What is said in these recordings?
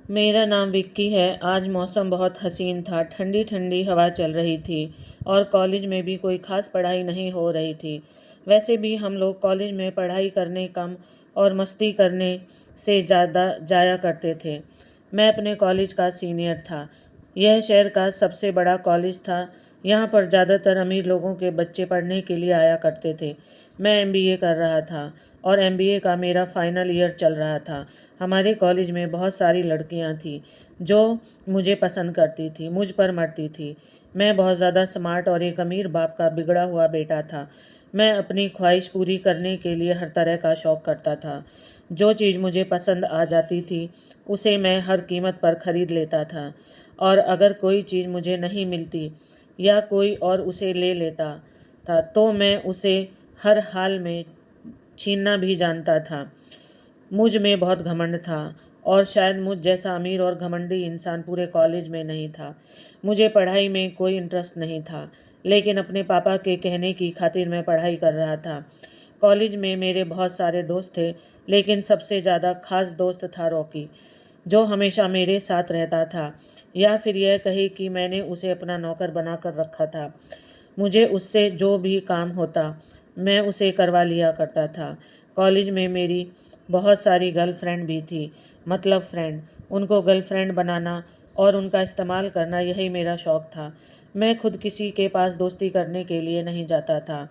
मेरा नाम विक्की है। आज मौसम बहुत हसीन था। ठंडी ठंडी हवा चल रही थी और कॉलेज में भी कोई ख़ास पढ़ाई नहीं हो रही थी। वैसे भी हम लोग कॉलेज में पढ़ाई करने कम और मस्ती करने से ज़्यादा जाया करते थे। मैं अपने कॉलेज का सीनियर था। यह शहर का सबसे बड़ा कॉलेज था। यहाँ पर ज़्यादातर अमीर लोगों के बच्चे पढ़ने के लिए आया करते थे। मैं एमबीए कर रहा था और एमबीए का मेरा फाइनल ईयर चल रहा था। हमारे कॉलेज में बहुत सारी लड़कियां थीं जो मुझे पसंद करती थी, मुझ पर मरती थी। मैं बहुत ज़्यादा स्मार्ट और एक अमीर बाप का बिगड़ा हुआ बेटा था। मैं अपनी ख्वाहिश पूरी करने के लिए हर तरह का शौक़ करता था। जो चीज़ मुझे पसंद आ जाती थी उसे मैं हर कीमत पर ख़रीद लेता था, और अगर कोई चीज़ मुझे नहीं मिलती या कोई और उसे ले लेता था तो मैं उसे हर हाल में छीनना भी जानता था। मुझ में बहुत घमंड था और शायद मुझ जैसा अमीर और घमंडी इंसान पूरे कॉलेज में नहीं था। मुझे पढ़ाई में कोई इंटरेस्ट नहीं था, लेकिन अपने पापा के कहने की खातिर मैं पढ़ाई कर रहा था। कॉलेज में मेरे बहुत सारे दोस्त थे, लेकिन सबसे ज़्यादा खास दोस्त था रॉकी, जो हमेशा मेरे साथ रहता था, या फिर यह कहे कि मैंने उसे अपना नौकर बना कर रखा था। मुझे उससे जो भी काम होता मैं उसे करवा लिया करता था। कॉलेज में मेरी बहुत सारी गर्लफ्रेंड भी थी, मतलब फ्रेंड। उनको गर्लफ्रेंड बनाना और उनका इस्तेमाल करना यही मेरा शौक़ था। मैं खुद किसी के पास दोस्ती करने के लिए नहीं जाता था।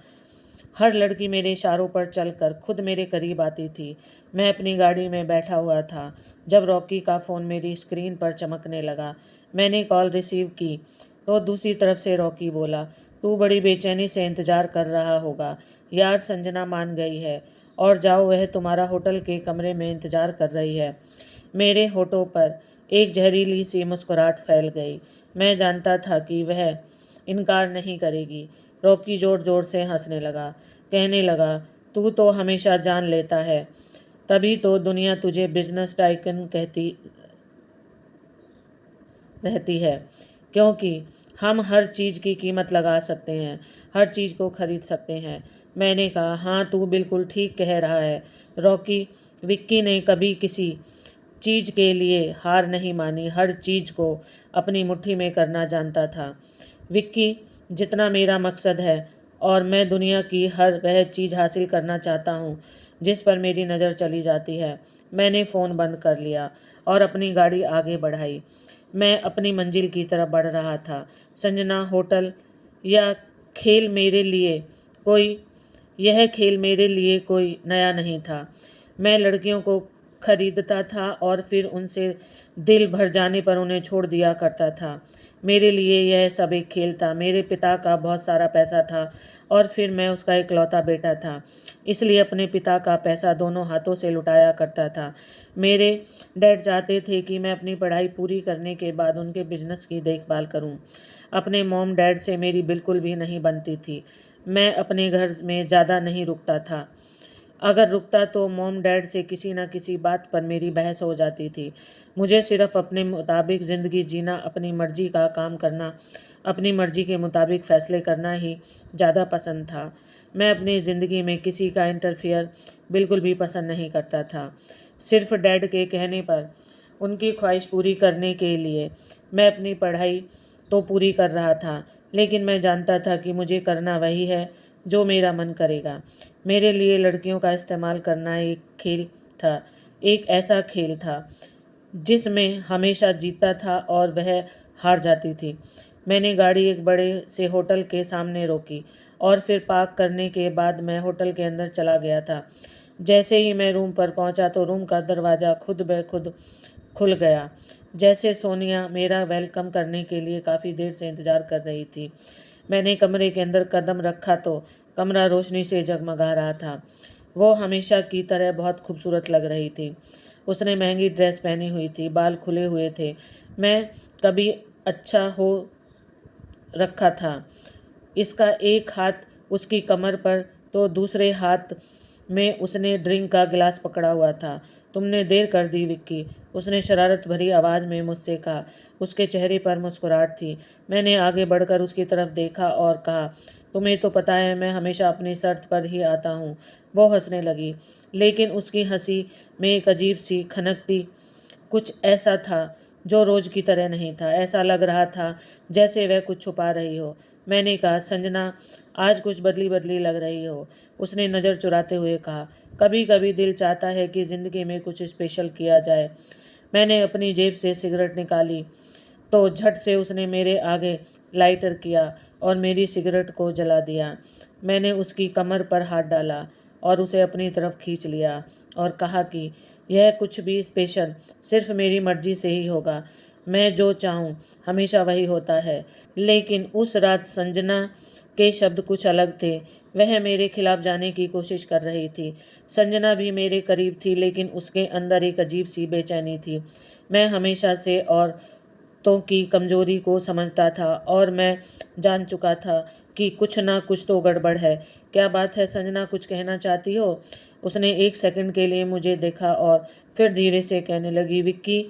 हर लड़की मेरे इशारों पर चलकर खुद मेरे करीब आती थी। मैं अपनी गाड़ी में बैठा हुआ था जब रॉकी का फ़ोन मेरी स्क्रीन पर चमकने लगा। मैंने कॉल रिसीव की तो दूसरी तरफ से रॉकी बोला, तू बड़ी बेचैनी से इंतज़ार कर रहा होगा। यार, संजना मान गई है और जाओ, वह तुम्हारा होटल के कमरे में इंतज़ार कर रही है। मेरे होठों पर एक जहरीली सी मुस्कुराहट फैल गई। मैं जानता था कि वह इनकार नहीं करेगी। रॉकी ज़ोर ज़ोर से हंसने लगा, कहने लगा, तू तो हमेशा जान लेता है, तभी तो दुनिया तुझे बिजनेस टाइकन कहती रहती है, क्योंकि हम हर चीज़ की कीमत लगा सकते हैं, हर चीज़ को खरीद सकते हैं। मैंने कहा, हाँ, तू बिल्कुल ठीक कह रहा है रॉकी। विक्की ने कभी किसी चीज़ के लिए हार नहीं मानी, हर चीज़ को अपनी मुट्ठी में करना जानता था। विक्की जितना मेरा मकसद है, और मैं दुनिया की हर वह चीज़ हासिल करना चाहता हूँ जिस पर मेरी नज़र चली जाती है। मैंने फ़ोन बंद कर लिया और अपनी गाड़ी आगे बढ़ाई। मैं अपनी मंजिल की तरफ बढ़ रहा था। संजना, होटल या खेल मेरे लिए कोई यह खेल मेरे लिए कोई नया नहीं था। मैं लड़कियों को खरीदता था और फिर उनसे दिल भर जाने पर उन्हें छोड़ दिया करता था। मेरे लिए यह सब एक खेल था। मेरे पिता का बहुत सारा पैसा था और फिर मैं उसका इकलौता बेटा था, इसलिए अपने पिता का पैसा दोनों हाथों से लुटाया करता था। मेरे डैड चाहते थे कि मैं अपनी पढ़ाई पूरी करने के बाद उनके बिजनेस की देखभाल करूं। अपने मॉम डैड से मेरी बिल्कुल भी नहीं बनती थी। मैं अपने घर में ज़्यादा नहीं रुकता था। अगर रुकता तो मॉम डैड से किसी न किसी बात पर मेरी बहस हो जाती थी। मुझे सिर्फ अपने मुताबिक ज़िंदगी जीना, अपनी मर्ज़ी का काम करना, अपनी मर्ज़ी के मुताबिक फ़ैसले करना ही ज़्यादा पसंद था। मैं अपनी ज़िंदगी में किसी का इंटरफेयर बिल्कुल भी पसंद नहीं करता था। सिर्फ डैड के कहने पर, उनकी ख्वाहिश पूरी करने के लिए मैं अपनी पढ़ाई तो पूरी कर रहा था, लेकिन मैं जानता था कि मुझे करना वही है जो मेरा मन करेगा। मेरे लिए लड़कियों का इस्तेमाल करना एक खेल था, एक ऐसा खेल था जिसमें हमेशा जीतता था और वह हार जाती थी। मैंने गाड़ी एक बड़े से होटल के सामने रोकी और फिर पार्क करने के बाद मैं होटल के अंदर चला गया था। जैसे ही मैं रूम पर पहुंचा तो रूम का दरवाज़ा खुद ब खुद खुल गया, जैसे सोनिया मेरा वेलकम करने के लिए काफ़ी देर से इंतज़ार कर रही थी। मैंने कमरे के अंदर कदम रखा तो कमरा रोशनी से जगमगा रहा था। वो हमेशा की तरह बहुत खूबसूरत लग रही थी। उसने महंगी ड्रेस पहनी हुई थी, बाल खुले हुए थे। मैं कभी अच्छा हो रखा था। इसका एक हाथ उसकी कमर पर तो दूसरे हाथ में उसने ड्रिंक का गिलास पकड़ा हुआ था। तुमने देर कर दी विक्की, उसने शरारत भरी आवाज़ में मुझसे कहा। उसके चेहरे पर मुस्कुराहट थी। मैंने आगे बढ़कर उसकी तरफ देखा और कहा, तुम्हें तो पता है मैं हमेशा अपनी शर्त पर ही आता हूँ। वो हंसने लगी, लेकिन उसकी हंसी में एक अजीब सी खनकती कुछ ऐसा था जो रोज़ की तरह नहीं था। ऐसा लग रहा था जैसे वह कुछ छुपा रही हो। मैंने कहा, संजना, आज कुछ बदली बदली लग रही हो। उसने नज़र चुराते हुए कहा, कभी कभी दिल चाहता है कि ज़िंदगी में कुछ स्पेशल किया जाए। मैंने अपनी जेब से सिगरेट निकाली तो झट से उसने मेरे आगे लाइटर किया और मेरी सिगरेट को जला दिया। मैंने उसकी कमर पर हाथ डाला और उसे अपनी तरफ खींच लिया और कहा कि यह कुछ भी स्पेशल सिर्फ मेरी मर्जी से ही होगा। मैं जो चाहूँ हमेशा वही होता है। लेकिन उस रात संजना के शब्द कुछ अलग थे। वह मेरे खिलाफ जाने की कोशिश कर रही थी। संजना भी मेरे करीब थी, लेकिन उसके अंदर एक अजीब सी बेचैनी थी। मैं हमेशा से औरतों की कमजोरी को समझता था और मैं जान चुका था कि कुछ ना कुछ तो गड़बड़ है। क्या बात है संजना, कुछ कहना चाहती हो? उसने एक सेकंड के लिए मुझे देखा और फिर धीरे से कहने लगी, विक्की,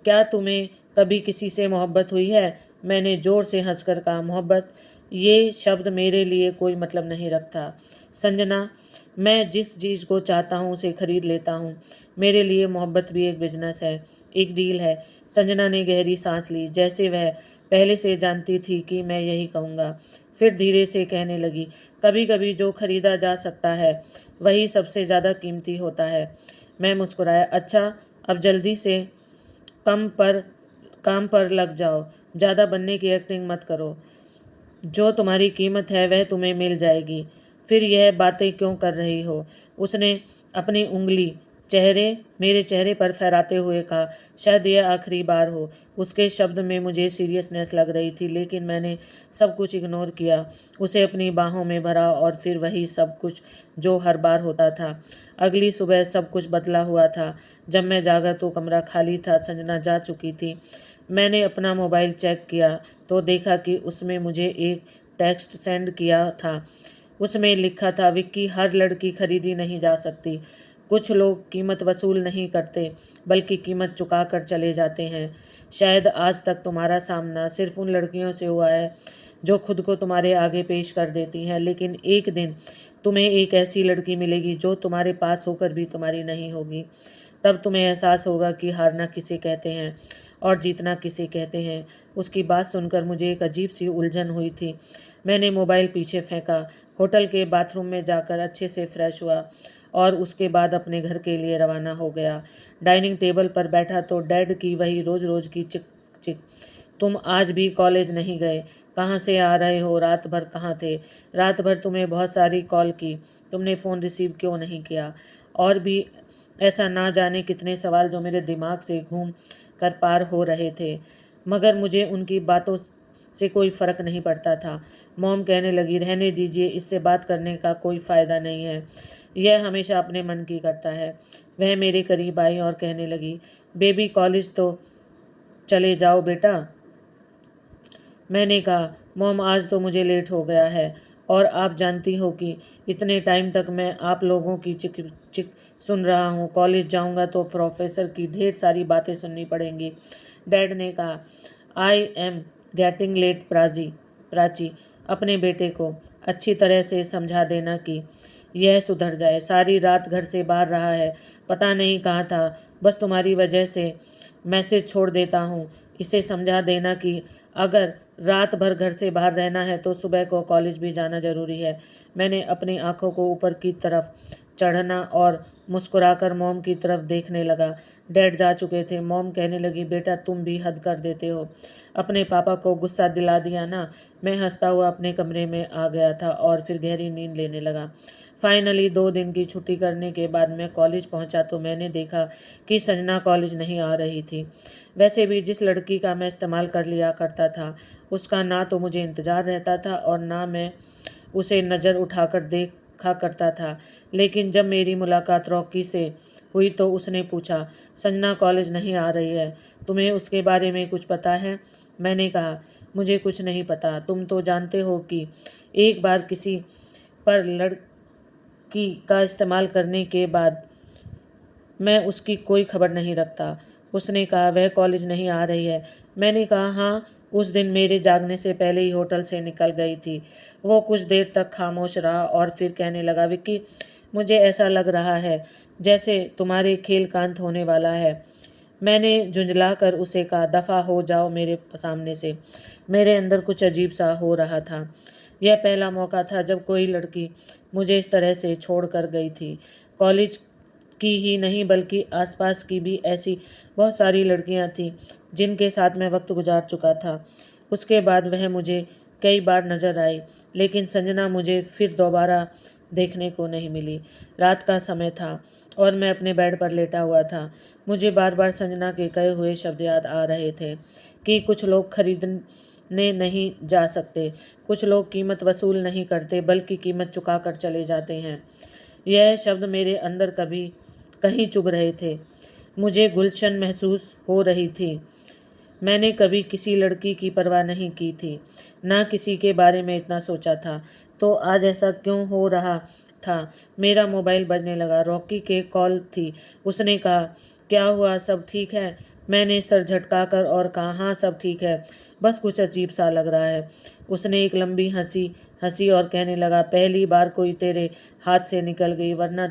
क्या तुम्हें कभी किसी से मोहब्बत हुई है? मैंने ज़ोर से हंसकर कहा, मोहब्बत? ये शब्द मेरे लिए कोई मतलब नहीं रखता संजना। मैं जिस चीज़ को चाहता हूँ उसे खरीद लेता हूँ। मेरे लिए मोहब्बत भी एक बिजनेस है, एक डील है। संजना ने गहरी सांस ली, जैसे वह पहले से जानती थी कि मैं यही कहूँगा। फिर धीरे से कहने लगी, कभी कभी जो खरीदा जा सकता है वही सबसे ज़्यादा कीमती होता है। मैं मुस्कुराया, अच्छा, अब जल्दी से कम पर काम पर लग जाओ। ज़्यादा बनने की एक्टिंग मत करो। जो तुम्हारी कीमत है वह तुम्हें मिल जाएगी। फिर यह बातें क्यों कर रही हो? उसने अपनी उंगली मेरे चेहरे पर फहराते हुए कहा, शायद यह आखिरी बार हो। उसके शब्द में मुझे सीरियसनेस लग रही थी, लेकिन मैंने सब कुछ इग्नोर किया। उसे अपनी बाहों में भरा और फिर वही सब कुछ जो हर बार होता था। अगली सुबह सब कुछ बदला हुआ था। जब मैं जागा तो कमरा खाली था, संजना जा चुकी थी। मैंने अपना मोबाइल चेक किया तो देखा कि उसमें मुझे एक टेक्स्ट सेंड किया था। उसमें लिखा था, विक्की, हर लड़की खरीदी नहीं जा सकती। कुछ लोग कीमत वसूल नहीं करते बल्कि कीमत चुका कर चले जाते हैं। शायद आज तक तुम्हारा सामना सिर्फ उन लड़कियों से हुआ है जो खुद को तुम्हारे आगे पेश कर देती हैं, लेकिन एक दिन तुम्हें एक ऐसी लड़की मिलेगी जो तुम्हारे पास होकर भी तुम्हारी नहीं होगी। तब तुम्हें एहसास होगा कि हारना किसे कहते हैं और जीतना किसे कहते हैं। उसकी बात सुनकर मुझे एक अजीब सी उलझन हुई थी। मैंने मोबाइल पीछे फेंका, होटल के बाथरूम में जाकर अच्छे से फ्रेश हुआ और उसके बाद अपने घर के लिए रवाना हो गया। डाइनिंग टेबल पर बैठा तो डैड की वही रोज़ रोज़ की चिक चिक, तुम आज भी कॉलेज नहीं गए? कहाँ से आ रहे हो? रात भर कहाँ थे? रात भर तुम्हें बहुत सारी कॉल की, तुमने फ़ोन रिसीव क्यों नहीं किया? और भी ऐसा ना जाने कितने सवाल जो मेरे दिमाग से घूम कर पार हो रहे थे, मगर मुझे उनकी बातों से कोई फ़र्क नहीं पड़ता था। मॉम कहने लगी, रहने दीजिए, इससे बात करने का कोई फ़ायदा नहीं है। यह हमेशा अपने मन की करता है। वह मेरे करीब आई और कहने लगी, बेबी, कॉलेज तो चले जाओ बेटा। मैंने कहा, मॉम, आज तो मुझे लेट हो गया है और आप जानती हो कि इतने टाइम तक मैं आप लोगों की चिक चिक सुन रहा हूँ। कॉलेज जाऊँगा तो प्रोफेसर की ढेर सारी बातें सुननी पड़ेंगी। डैड ने कहा, I am getting late Prachi, अपने बेटे को अच्छी तरह से समझा देना कि यह सुधर जाए। सारी रात घर से बाहर रहा है, पता नहीं कहाँ था। बस तुम्हारी वजह से मैसेज छोड़ देता हूँ। इसे समझा देना कि अगर रात भर घर से बाहर रहना है तो सुबह को कॉलेज भी जाना ज़रूरी है। मैंने अपनी आंखों को ऊपर की तरफ चढ़ना और मुस्कुराकर मॉम की तरफ देखने लगा। डैड जा चुके थे। मॉम कहने लगी, बेटा, तुम भी हद कर देते हो। अपने पापा को गुस्सा दिला दिया ना। मैं हंसता हुआ अपने कमरे में आ गया था और फिर गहरी नींद लेने लगा। फाइनली 2 दिन की छुट्टी करने के बाद मैं कॉलेज पहुंचा तो मैंने देखा कि संजना कॉलेज नहीं आ रही थी। वैसे भी जिस लड़की का मैं इस्तेमाल कर लिया करता था उसका ना तो मुझे इंतज़ार रहता था और ना मैं उसे नज़र उठाकर देखा करता था। लेकिन जब मेरी मुलाकात रॉकी से हुई तो उसने पूछा, संजना कॉलेज नहीं आ रही है, तुम्हें उसके बारे में कुछ पता है? मैंने कहा, मुझे कुछ नहीं पता। तुम तो जानते हो कि एक बार किसी पर लड़की का इस्तेमाल करने के बाद मैं उसकी कोई खबर नहीं रखता। उसने कहा, वह कॉलेज नहीं आ रही है? मैंने कहा, हाँ, उस दिन मेरे जागने से पहले ही होटल से निकल गई थी। वो कुछ देर तक खामोश रहा और फिर कहने लगा, विक्की, मुझे ऐसा लग रहा है जैसे तुम्हारे खेल का अंत होने वाला है। मैंने झुंझलाकर उसे कहा, दफ़ा हो जाओ मेरे सामने से। मेरे अंदर कुछ अजीब सा हो रहा था। यह पहला मौका था जब कोई लड़की मुझे इस तरह से छोड़ कर गई थी। कॉलेज की ही नहीं बल्कि आसपास की भी ऐसी बहुत सारी लड़कियां थीं जिनके साथ मैं वक्त गुजार चुका था। उसके बाद वह मुझे कई बार नज़र आई, लेकिन संजना मुझे फिर दोबारा देखने को नहीं मिली। रात का समय था और मैं अपने बेड पर लेटा हुआ था। मुझे बार बार संजना के कहे हुए शब्द याद आ रहे थे कि कुछ लोग खरीदने नहीं जा सकते, कुछ लोग कीमत वसूल नहीं करते बल्कि कीमत चुका कर चले जाते हैं। यह शब्द मेरे अंदर कभी कहीं चुभ रहे थे। मुझे गुलशन महसूस हो रही थी। मैंने कभी किसी लड़की की परवाह नहीं की थी, ना किसी के बारे में इतना सोचा था, तो आज ऐसा क्यों हो रहा था। मेरा मोबाइल बजने लगा। रॉकी के कॉल थी। उसने कहा, क्या हुआ, सब ठीक है? मैंने सर झटकाकर और कहा, हाँ सब ठीक है, बस कुछ अजीब सा लग रहा है। उसने एक लंबी हंसी हंसी और कहने लगा, पहली बार कोई तेरे हाथ से निकल गई, वरना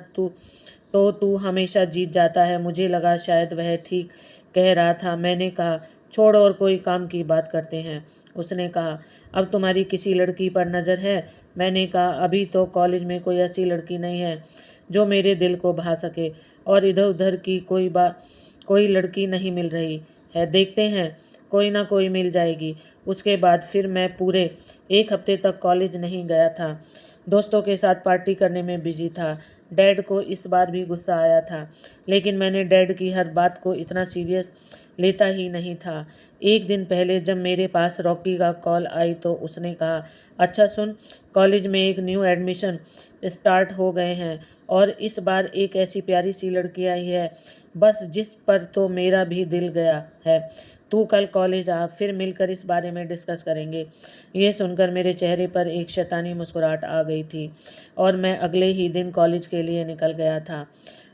तू हमेशा जीत जाता है। मुझे लगा शायद वह ठीक कह रहा था। मैंने कहा, छोड़ और कोई काम की बात करते हैं। उसने कहा, अब तुम्हारी किसी लड़की पर नज़र है? मैंने कहा, अभी तो कॉलेज में कोई ऐसी लड़की नहीं है जो मेरे दिल को भा सके, और इधर उधर की कोई लड़की नहीं मिल रही है। देखते हैं, कोई ना कोई मिल जाएगी। उसके बाद फिर मैं पूरे एक हफ्ते तक कॉलेज नहीं गया था। दोस्तों के साथ पार्टी करने में बिजी था। डैड को इस बार भी गुस्सा आया था, लेकिन मैंने डैड की हर बात को इतना सीरियस लेता ही नहीं था। एक दिन पहले जब मेरे पास रॉकी का कॉल आई तो उसने कहा, अच्छा सुन, कॉलेज में एक न्यू एडमिशन स्टार्ट हो गए हैं और इस बार एक ऐसी प्यारी सी लड़की आई है, बस जिस पर तो मेरा भी दिल गया है। तू कल कॉलेज आ, फिर मिलकर इस बारे में डिस्कस करेंगे। ये सुनकर मेरे चेहरे पर एक शैतानी मुस्कुराहट आ गई थी और मैं अगले ही दिन कॉलेज के लिए निकल गया था।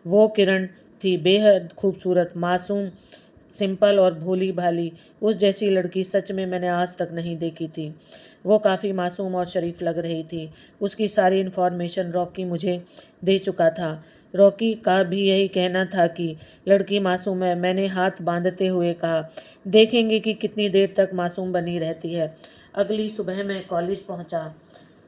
वो किरण थी, बेहद खूबसूरत, मासूम, सिंपल और भोली भाली। उस जैसी लड़की सच में मैंने आज तक नहीं देखी थी। वो काफ़ी मासूम और शरीफ लग रही थी। उसकी सारी इन्फॉर्मेशन रॉकी मुझे दे चुका था। रॉकी का भी यही कहना था कि लड़की मासूम है। मैंने हाथ बांधते हुए कहा, देखेंगे कि कितनी देर तक मासूम बनी रहती है। अगली सुबह मैं कॉलेज पहुंचा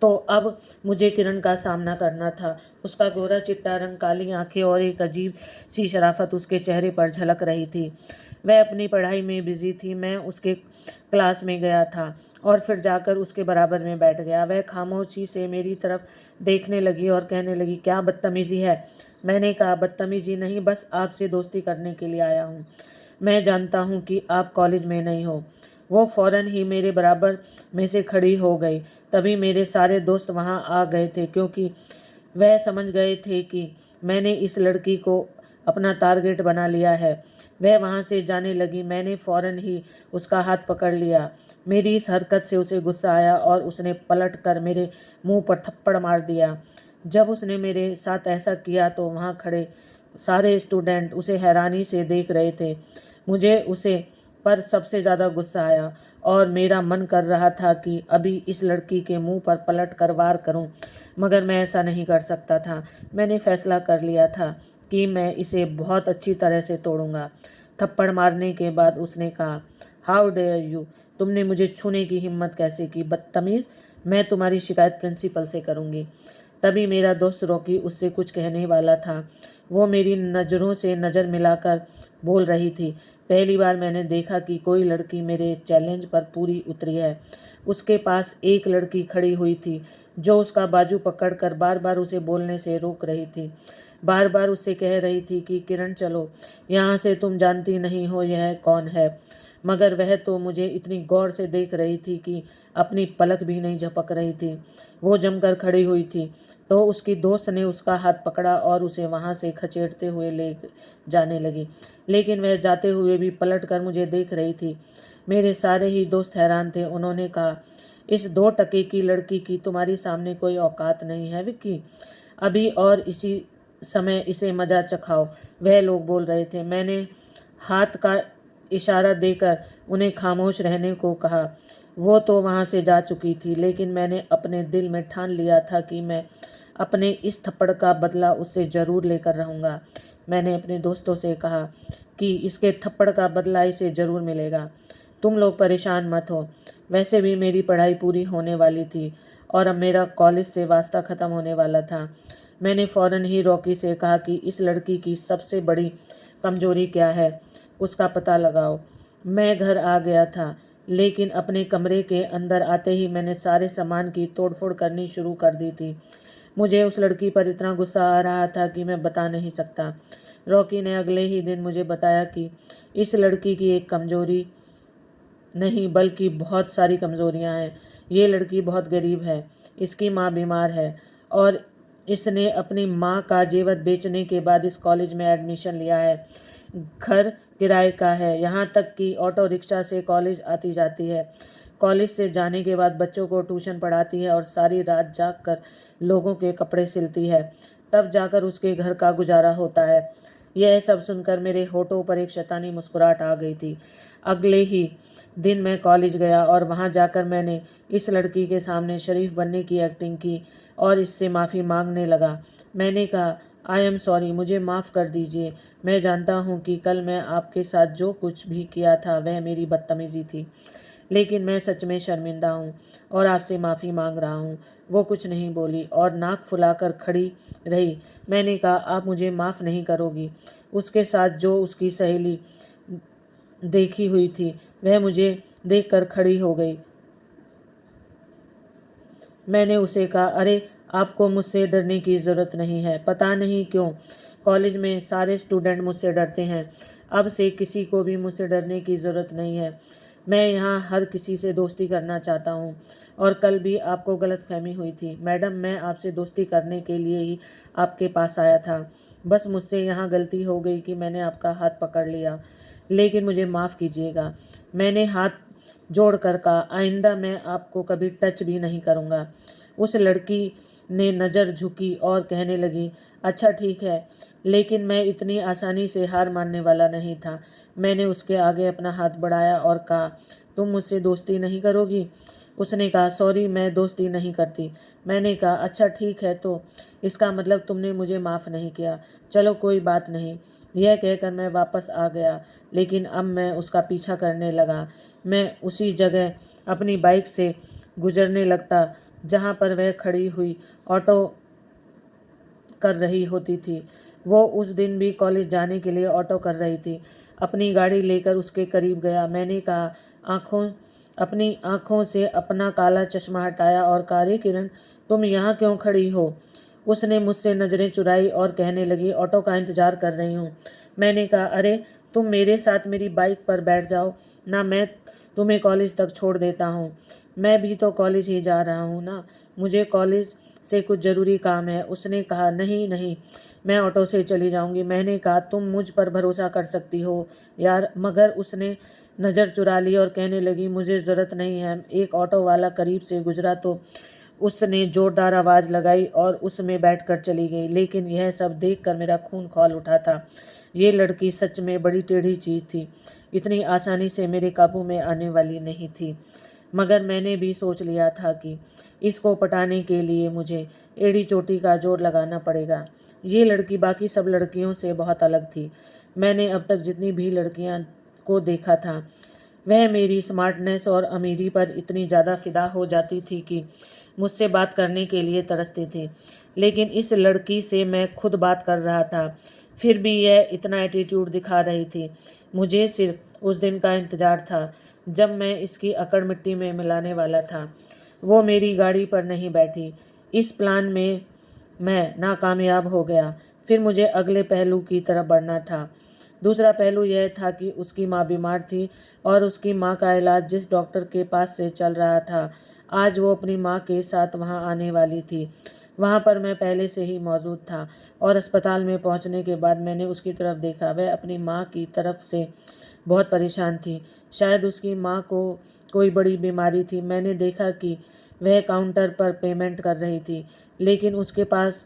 तो अब मुझे किरण का सामना करना था। उसका गोरा चिट्टा रंग, काली आंखें और एक अजीब सी शराफत उसके चेहरे पर झलक रही थी। वह अपनी पढ़ाई में बिजी थी। मैं उसके क्लास में गया था और फिर जाकर उसके बराबर में बैठ गया। वह खामोशी से मेरी तरफ देखने लगी और कहने लगी, क्या बदतमीजी है? मैंने कहा, बदतमीजी नहीं, बस आपसे दोस्ती करने के लिए आया हूँ। मैं जानता हूँ कि आप कॉलेज में नहीं हो। वो फौरन ही मेरे बराबर में से खड़ी हो गई। तभी मेरे सारे दोस्त वहाँ आ गए थे, क्योंकि वह समझ गए थे कि मैंने इस लड़की को अपना टारगेट बना लिया है। वह वहाँ से जाने लगी। मैंने फौरन ही उसका हाथ पकड़ लिया। मेरी इस हरकत से उसे गुस्सा आया और उसने पलट कर मेरे मुंह पर थप्पड़ मार दिया। जब उसने मेरे साथ ऐसा किया तो वहाँ खड़े सारे स्टूडेंट उसे हैरानी से देख रहे थे। मुझे उसे पर सबसे ज़्यादा गुस्सा आया और मेरा मन कर रहा था कि अभी इस लड़की के मुंह पर पलट कर वार करूं, मगर मैं ऐसा नहीं कर सकता था। मैंने फैसला कर लिया था कि मैं इसे बहुत अच्छी तरह से तोड़ूंगा। थप्पड़ मारने के बाद उसने कहा, हाउ डेयर यू, तुमने मुझे छूने की हिम्मत कैसे की, बदतमीज़, मैं तुम्हारी शिकायत प्रिंसिपल से करूंगी। तभी मेरा दोस्त रॉकी उससे कुछ कहने वाला था। वो मेरी नज़रों से नज़र मिलाकर बोल रही थी, पहली बार मैंने देखा कि कोई लड़की मेरे चैलेंज पर पूरी उतरी है। उसके पास एक लड़की खड़ी हुई थी जो उसका बाजू पकड़कर बार बार उसे बोलने से रोक रही थी। बार बार उससे कह रही थी कि किरण चलो यहाँ से, तुम जानती नहीं हो यह कौन है। मगर वह तो मुझे इतनी गौर से देख रही थी कि अपनी पलक भी नहीं झपक रही थी। वो जमकर खड़ी हुई थी तो उसकी दोस्त ने उसका हाथ पकड़ा और उसे वहाँ से खचेड़ते हुए ले जाने लगी, लेकिन वह जाते हुए भी पलट कर मुझे देख रही थी। मेरे सारे ही दोस्त हैरान थे। उन्होंने कहा, इस 2 टके की लड़की की तुम्हारी सामने कोई औकात नहीं है विक्की, अभी और इसी समय इसे मजा चखाओ। वह लोग बोल रहे थे। मैंने हाथ का इशारा देकर उन्हें खामोश रहने को कहा। वो तो वहाँ से जा चुकी थी, लेकिन मैंने अपने दिल में ठान लिया था कि मैं अपने इस थप्पड़ का बदला उससे ज़रूर लेकर रहूँगा। मैंने अपने दोस्तों से कहा कि इसके थप्पड़ का बदला इसे ज़रूर मिलेगा। तुम लोग परेशान मत हो, वैसे भी मेरी पढ़ाई पूरी होने वाली थी और अब मेरा कॉलेज से वास्ता ख़त्म होने वाला था। मैंने फ़ौरन ही रॉकी से कहा कि इस लड़की की सबसे बड़ी कमज़ोरी क्या है, उसका पता लगाओ। मैं घर आ गया था, लेकिन अपने कमरे के अंदर आते ही मैंने सारे सामान की तोड़फोड़ करनी शुरू कर दी थी। मुझे उस लड़की पर इतना गुस्सा आ रहा था कि मैं बता नहीं सकता। रॉकी ने अगले ही दिन मुझे बताया कि इस लड़की की एक कमज़ोरी नहीं बल्कि बहुत सारी कमज़ोरियां हैं। ये लड़की बहुत गरीब है, इसकी माँ बीमार है और इसने अपनी माँ का जेवर बेचने के बाद इस कॉलेज में एडमिशन लिया है। घर किराए का है, यहाँ तक कि ऑटो रिक्शा से कॉलेज आती जाती है। कॉलेज से जाने के बाद बच्चों को ट्यूशन पढ़ाती है और सारी रात जाग कर लोगों के कपड़े सिलती है, तब जाकर उसके घर का गुजारा होता है। यह सब सुनकर मेरे होठों पर एक शैतानी मुस्कुराहट आ गई थी। अगले ही दिन मैं कॉलेज गया और वहां जाकर मैंने इस लड़की के सामने शरीफ बनने की एक्टिंग की और इससे माफ़ी मांगने लगा। मैंने कहा, आई एम सॉरी, मुझे माफ़ कर दीजिए। मैं जानता हूँ कि कल मैं आपके साथ जो कुछ भी किया था वह मेरी बदतमीज़ी थी, लेकिन मैं सच में शर्मिंदा हूँ और आपसे माफ़ी मांग रहा हूँ। वो कुछ नहीं बोली और नाक फुलाकर खड़ी रही। मैंने कहा, आप मुझे माफ़ नहीं करोगी। उसके साथ जो उसकी सहेली देखी हुई थी वह मुझे देखकर खड़ी हो गई। मैंने उसे कहा, अरे आपको मुझसे डरने की ज़रूरत नहीं है। पता नहीं क्यों कॉलेज में सारे स्टूडेंट मुझसे डरते हैं। अब से किसी को भी मुझसे डरने की ज़रूरत नहीं है। मैं यहाँ हर किसी से दोस्ती करना चाहता हूँ और कल भी आपको गलतफहमी हुई थी। मैडम, मैं आपसे दोस्ती करने के लिए ही आपके पास आया था। बस मुझसे यहाँ गलती हो गई कि मैंने आपका हाथ पकड़ लिया, लेकिन मुझे माफ़ कीजिएगा। मैंने हाथ जोड़कर कहा, आइंदा मैं आपको कभी टच भी नहीं करूँगा। उस लड़की ने नज़र झुकी और कहने लगी, अच्छा ठीक है, लेकिन मैं इतनी आसानी से हार मानने वाला नहीं था। मैंने उसके आगे अपना हाथ बढ़ाया और कहा, तुम मुझसे दोस्ती नहीं करोगी? उसने कहा, सॉरी, मैं दोस्ती नहीं करती। मैंने कहा, अच्छा ठीक है, तो इसका मतलब तुमने मुझे माफ़ नहीं किया। चलो कोई बात नहीं। यह कहकर मैं वापस आ गया, लेकिन अब मैं उसका पीछा करने लगा। मैं उसी जगह अपनी बाइक से गुजरने लगता जहाँ पर वह खड़ी हुई ऑटो कर रही होती थी। वो उस दिन भी कॉलेज जाने के लिए ऑटो कर रही थी। अपनी गाड़ी लेकर उसके करीब गया। मैंने कहा, अपनी आँखों से अपना काला चश्मा हटाया और कहा, अरे किरण, तुम यहाँ क्यों खड़ी हो? उसने मुझसे नज़रें चुराई और कहने लगी, ऑटो का इंतज़ार कर रही हूँ। मैंने कहा, अरे तुम मेरे साथ मेरी बाइक पर बैठ जाओ ना, मैं तुम्हें कॉलेज तक छोड़ देता हूँ। मैं भी तो कॉलेज ही जा रहा हूँ ना, मुझे कॉलेज से कुछ ज़रूरी काम है। उसने कहा, नहीं नहीं, मैं ऑटो से चली जाऊंगी। मैंने कहा, तुम मुझ पर भरोसा कर सकती हो यार। मगर उसने नज़र चुरा ली और कहने लगी, मुझे ज़रूरत नहीं है। एक ऑटो वाला करीब से गुजरा तो उसने ज़ोरदार आवाज़ लगाई और उसमें बैठकर चली गई। लेकिन यह सब देखकर मेरा खून खौल उठा था। ये लड़की सच में बड़ी टेढ़ी चीज़ थी, इतनी आसानी से मेरे काबू में आने वाली नहीं थी। मगर मैंने भी सोच लिया था कि इसको पटाने के लिए मुझे एड़ी चोटी का जोर लगाना पड़ेगा। ये लड़की बाकी सब लड़कियों से बहुत अलग थी। मैंने अब तक जितनी भी लड़कियां को देखा था, वह मेरी स्मार्टनेस और अमीरी पर इतनी ज़्यादा फिदा हो जाती थी कि मुझसे बात करने के लिए तरसती थी। लेकिन इस लड़की से मैं खुद बात कर रहा था, फिर भी यह इतना एटीट्यूड दिखा रही थी। मुझे सिर्फ उस दिन का इंतज़ार था जब मैं इसकी अकड़ मिट्टी में मिलाने वाला था। वो मेरी गाड़ी पर नहीं बैठी। इस प्लान में मैं नाकामयाब हो गया। फिर मुझे अगले पहलू की तरफ बढ़ना था। दूसरा पहलू यह था कि उसकी माँ बीमार थी और उसकी माँ का इलाज जिस डॉक्टर के पास से चल रहा था, आज वो अपनी माँ के साथ वहाँ आने वाली थी। वहाँ पर मैं पहले से ही मौजूद था और अस्पताल में पहुँचने के बाद मैंने उसकी तरफ देखा। वह अपनी माँ की तरफ से बहुत परेशान थी। शायद उसकी माँ को कोई बड़ी बीमारी थी। मैंने देखा कि वह काउंटर पर पेमेंट कर रही थी, लेकिन उसके पास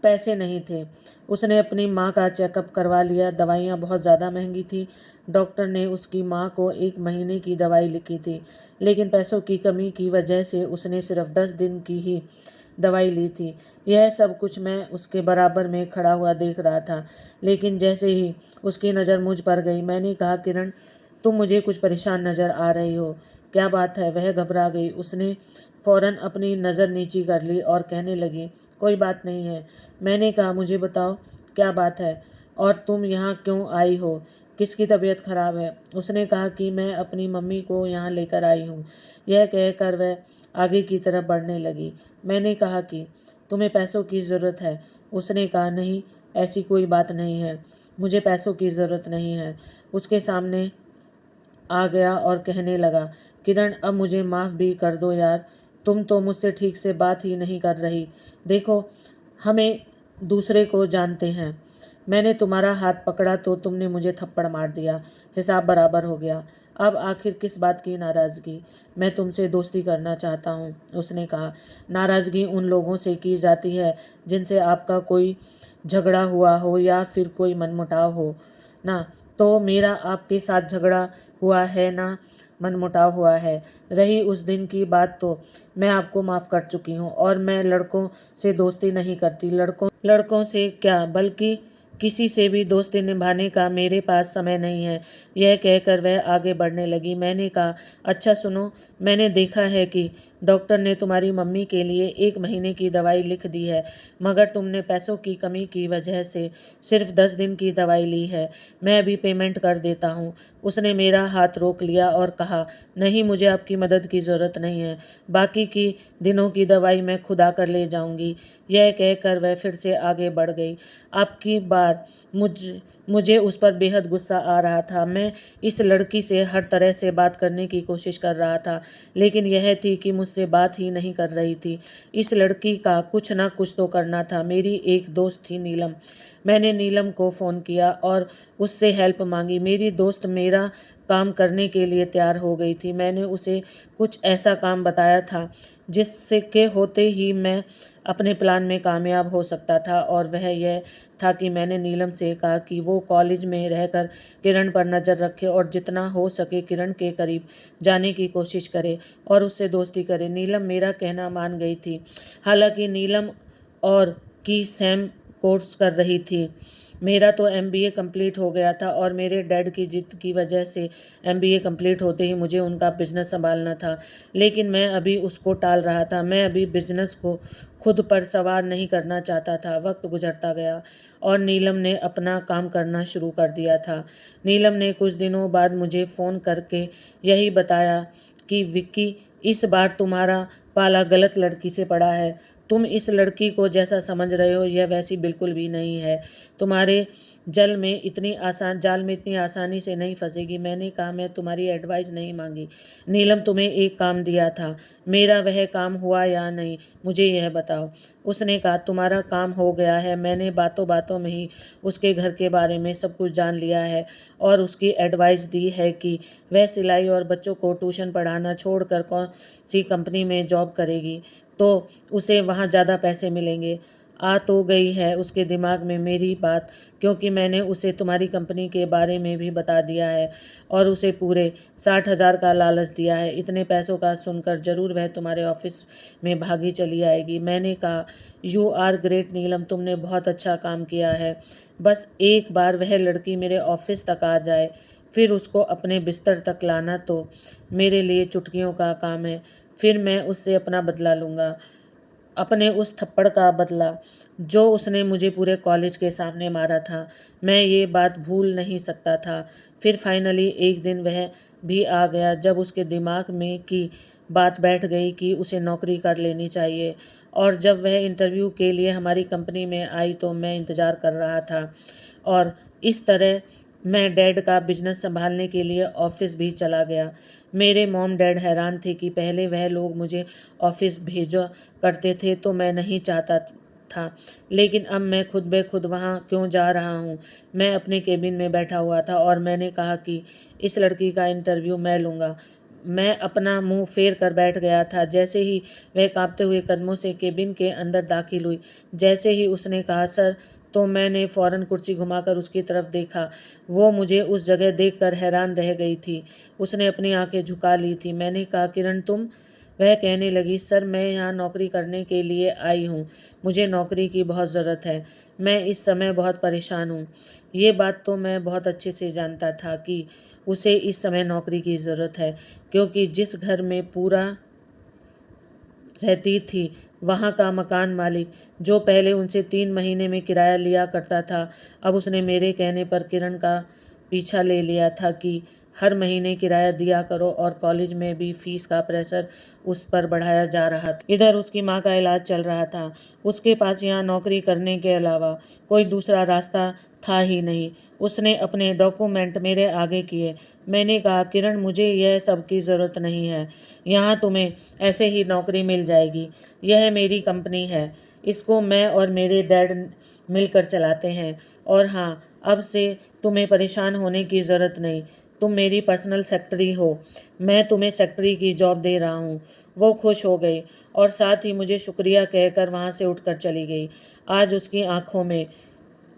पैसे नहीं थे। उसने अपनी माँ का चेकअप करवा लिया। दवाइयाँ बहुत ज़्यादा महंगी थी। डॉक्टर ने उसकी माँ को 1 महीने की दवाई लिखी थी, लेकिन पैसों की कमी की वजह से उसने सिर्फ 10 दिन की ही दवाई ली थी। यह सब कुछ मैं उसके बराबर में खड़ा हुआ देख रहा था, लेकिन जैसे ही उसकी नज़र मुझ पर गई, मैंने कहा, किरण, तुम मुझे कुछ परेशान नज़र आ रही हो। क्या बात है? वह घबरा गई। उसने फ़ौरन अपनी नज़र नीची कर ली और कहने लगी, कोई बात नहीं है। मैंने कहा, मुझे बताओ क्या बात है और तुम यहाँ क्यों आई हो? किसकी तबीयत खराब है? उसने कहा कि मैं अपनी मम्मी को यहाँ लेकर आई हूँ। यह कहकर वह आगे की तरफ बढ़ने लगी। मैंने कहा कि तुम्हें पैसों की ज़रूरत है? उसने कहा, नहीं, ऐसी कोई बात नहीं है, मुझे पैसों की ज़रूरत नहीं है। उसके सामने आ गया और कहने लगा, किरण, अब मुझे माफ़ भी कर दो यार, तुम तो मुझसे ठीक से बात ही नहीं कर रही। देखो, हमें दूसरे को जानते हैं। मैंने तुम्हारा हाथ पकड़ा तो तुमने मुझे थप्पड़ मार दिया, हिसाब बराबर हो गया। अब आखिर किस बात की नाराज़गी? मैं तुमसे दोस्ती करना चाहता हूँ। उसने कहा, नाराज़गी उन लोगों से की जाती है जिनसे आपका कोई झगड़ा हुआ हो या फिर कोई मनमुटाव हो ना। तो मेरा आपके साथ झगड़ा हुआ है ना मनमुटाव हुआ है। रही उस दिन की बात, तो मैं आपको माफ़ कर चुकी हूँ और मैं लड़कों से दोस्ती नहीं करती। लड़कों से क्या, बल्कि किसी से भी दोस्ती निभाने का मेरे पास समय नहीं है। यह कहकर वह आगे बढ़ने लगी। मैंने कहा, अच्छा सुनो, मैंने देखा है कि डॉक्टर ने तुम्हारी मम्मी के लिए 1 महीने की दवाई लिख दी है, मगर तुमने पैसों की कमी की वजह से सिर्फ 10 दिन की दवाई ली है। मैं अभी पेमेंट कर देता हूँ। उसने मेरा हाथ रोक लिया और कहा, नहीं, मुझे आपकी मदद की ज़रूरत नहीं है। बाकी की दिनों की दवाई मैं खुद आकर ले जाऊंगी। यह कहकर वह फिर से आगे बढ़ गई। आपकी बार मुझे उस पर बेहद गुस्सा आ रहा था। मैं इस लड़की से हर तरह से बात करने की कोशिश कर रहा था, लेकिन यह थी कि मुझसे बात ही नहीं कर रही थी। इस लड़की का कुछ ना कुछ तो करना था। मेरी एक दोस्त थी, नीलम। मैंने नीलम को फ़ोन किया और उससे हेल्प मांगी। मेरी दोस्त मेरा काम करने के लिए तैयार हो गई थी। मैंने उसे कुछ ऐसा काम बताया था जिससे के होते ही मैं अपने प्लान में कामयाब हो सकता था, और वह यह था कि मैंने नीलम से कहा कि वो कॉलेज में रहकर किरण पर नज़र रखे और जितना हो सके किरण के करीब जाने की कोशिश करे और उससे दोस्ती करे। नीलम मेरा कहना मान गई थी। हालांकि नीलम और की सेम कोर्स कर रही थी। मेरा तो एमबीए कंप्लीट हो गया था और मेरे डैड की जिद की वजह से एमबीए कंप्लीट होते ही मुझे उनका बिजनेस संभालना था, लेकिन मैं अभी उसको टाल रहा था। मैं अभी बिजनेस को खुद पर सवार नहीं करना चाहता था। वक्त गुजरता गया और नीलम ने अपना काम करना शुरू कर दिया था। नीलम ने कुछ दिनों बाद मुझे फ़ोन करके यही बताया कि विक्की, इस बार तुम्हारा पाला गलत लड़की से पड़ा है। तुम इस लड़की को जैसा समझ रहे हो, यह वैसी बिल्कुल भी नहीं है। तुम्हारे जाल में इतनी आसानी से नहीं फंसेगी। मैंने कहा, मैं तुम्हारी एडवाइस नहीं मांगी। नीलम, तुम्हें एक काम दिया था, मेरा वह काम हुआ या नहीं, मुझे यह बताओ। उसने कहा, तुम्हारा काम हो गया है। मैंने बातों बातों में ही उसके घर के बारे में सब कुछ जान लिया है और उसकी एडवाइस दी है कि वह सिलाई और बच्चों को ट्यूशन पढ़ाना छोड़कर कौन सी कंपनी में जॉब करेगी तो उसे वहाँ ज़्यादा पैसे मिलेंगे। आ तो गई है उसके दिमाग में मेरी बात, क्योंकि मैंने उसे तुम्हारी कंपनी के बारे में भी बता दिया है और उसे पूरे 60,000 का लालच दिया है। इतने पैसों का सुनकर ज़रूर वह तुम्हारे ऑफिस में भागी चली आएगी। मैंने कहा, यू आर ग्रेट नीलम, तुमने बहुत अच्छा काम किया है। बस एक बार वह लड़की मेरे ऑफिस तक आ जाए, फिर उसको अपने बिस्तर तक लाना तो मेरे लिए चुटकियों का काम है। फिर मैं उससे अपना बदला लूँगा, अपने उस थप्पड़ का बदला जो उसने मुझे पूरे कॉलेज के सामने मारा था। मैं ये बात भूल नहीं सकता था। फिर फाइनली एक दिन वह भी आ गया जब उसके दिमाग में की बात बैठ गई कि उसे नौकरी कर लेनी चाहिए। और जब वह इंटरव्यू के लिए हमारी कंपनी में आई तो मैं इंतज़ार कर रहा था, और इस तरह मैं डैड का बिजनेस संभालने के लिए ऑफिस भी चला गया। मेरे मॉम डैड हैरान थे कि पहले वह लोग मुझे ऑफिस भेजा करते थे तो मैं नहीं चाहता था, लेकिन अब मैं खुद ब खुद वहाँ क्यों जा रहा हूँ। मैं अपने केबिन में बैठा हुआ था और मैंने कहा कि इस लड़की का इंटरव्यू मैं लूँगा। मैं अपना मुंह फेर कर बैठ गया था। जैसे ही वह कांपते हुए कदमों से केबिन के अंदर दाखिल हुई, जैसे ही उसने कहा, सर, तो मैंने फ़ौरन कुर्सी घुमाकर उसकी तरफ देखा। वो मुझे उस जगह देखकर हैरान रह गई थी। उसने अपनी आंखें झुका ली थी। मैंने कहा, किरण, तुम? वह कहने लगी, सर मैं यहाँ नौकरी करने के लिए आई हूँ। मुझे नौकरी की बहुत ज़रूरत है। मैं इस समय बहुत परेशान हूँ। ये बात तो मैं बहुत अच्छे से जानता था कि उसे इस समय नौकरी की ज़रूरत है, क्योंकि जिस घर में पूरा रहती थी, वहाँ का मकान मालिक, जो पहले उनसे 3 महीने में किराया लिया करता था, अब उसने मेरे कहने पर किरण का पीछा ले लिया था कि हर महीने किराया दिया करो, और कॉलेज में भी फीस का प्रेशर उस पर बढ़ाया जा रहा था। इधर उसकी माँ का इलाज चल रहा था। उसके पास यहाँ नौकरी करने के अलावा कोई दूसरा रास्ता था ही नहीं। उसने अपने डॉक्यूमेंट मेरे आगे किए। मैंने कहा, किरण मुझे यह सब की ज़रूरत नहीं है। यहाँ तुम्हें ऐसे ही नौकरी मिल जाएगी। यह मेरी कंपनी है। इसको मैं और मेरे डैड मिलकर चलाते हैं। और हाँ, अब से तुम्हें परेशान होने की ज़रूरत नहीं। तुम मेरी पर्सनल सेक्रेटरी हो। मैं तुम्हें सेक्रेटरी की जॉब दे रहा हूँ। वो खुश हो गई और साथ ही मुझे शुक्रिया कहकर वहाँ से उठकर चली गई। आज उसकी आंखों में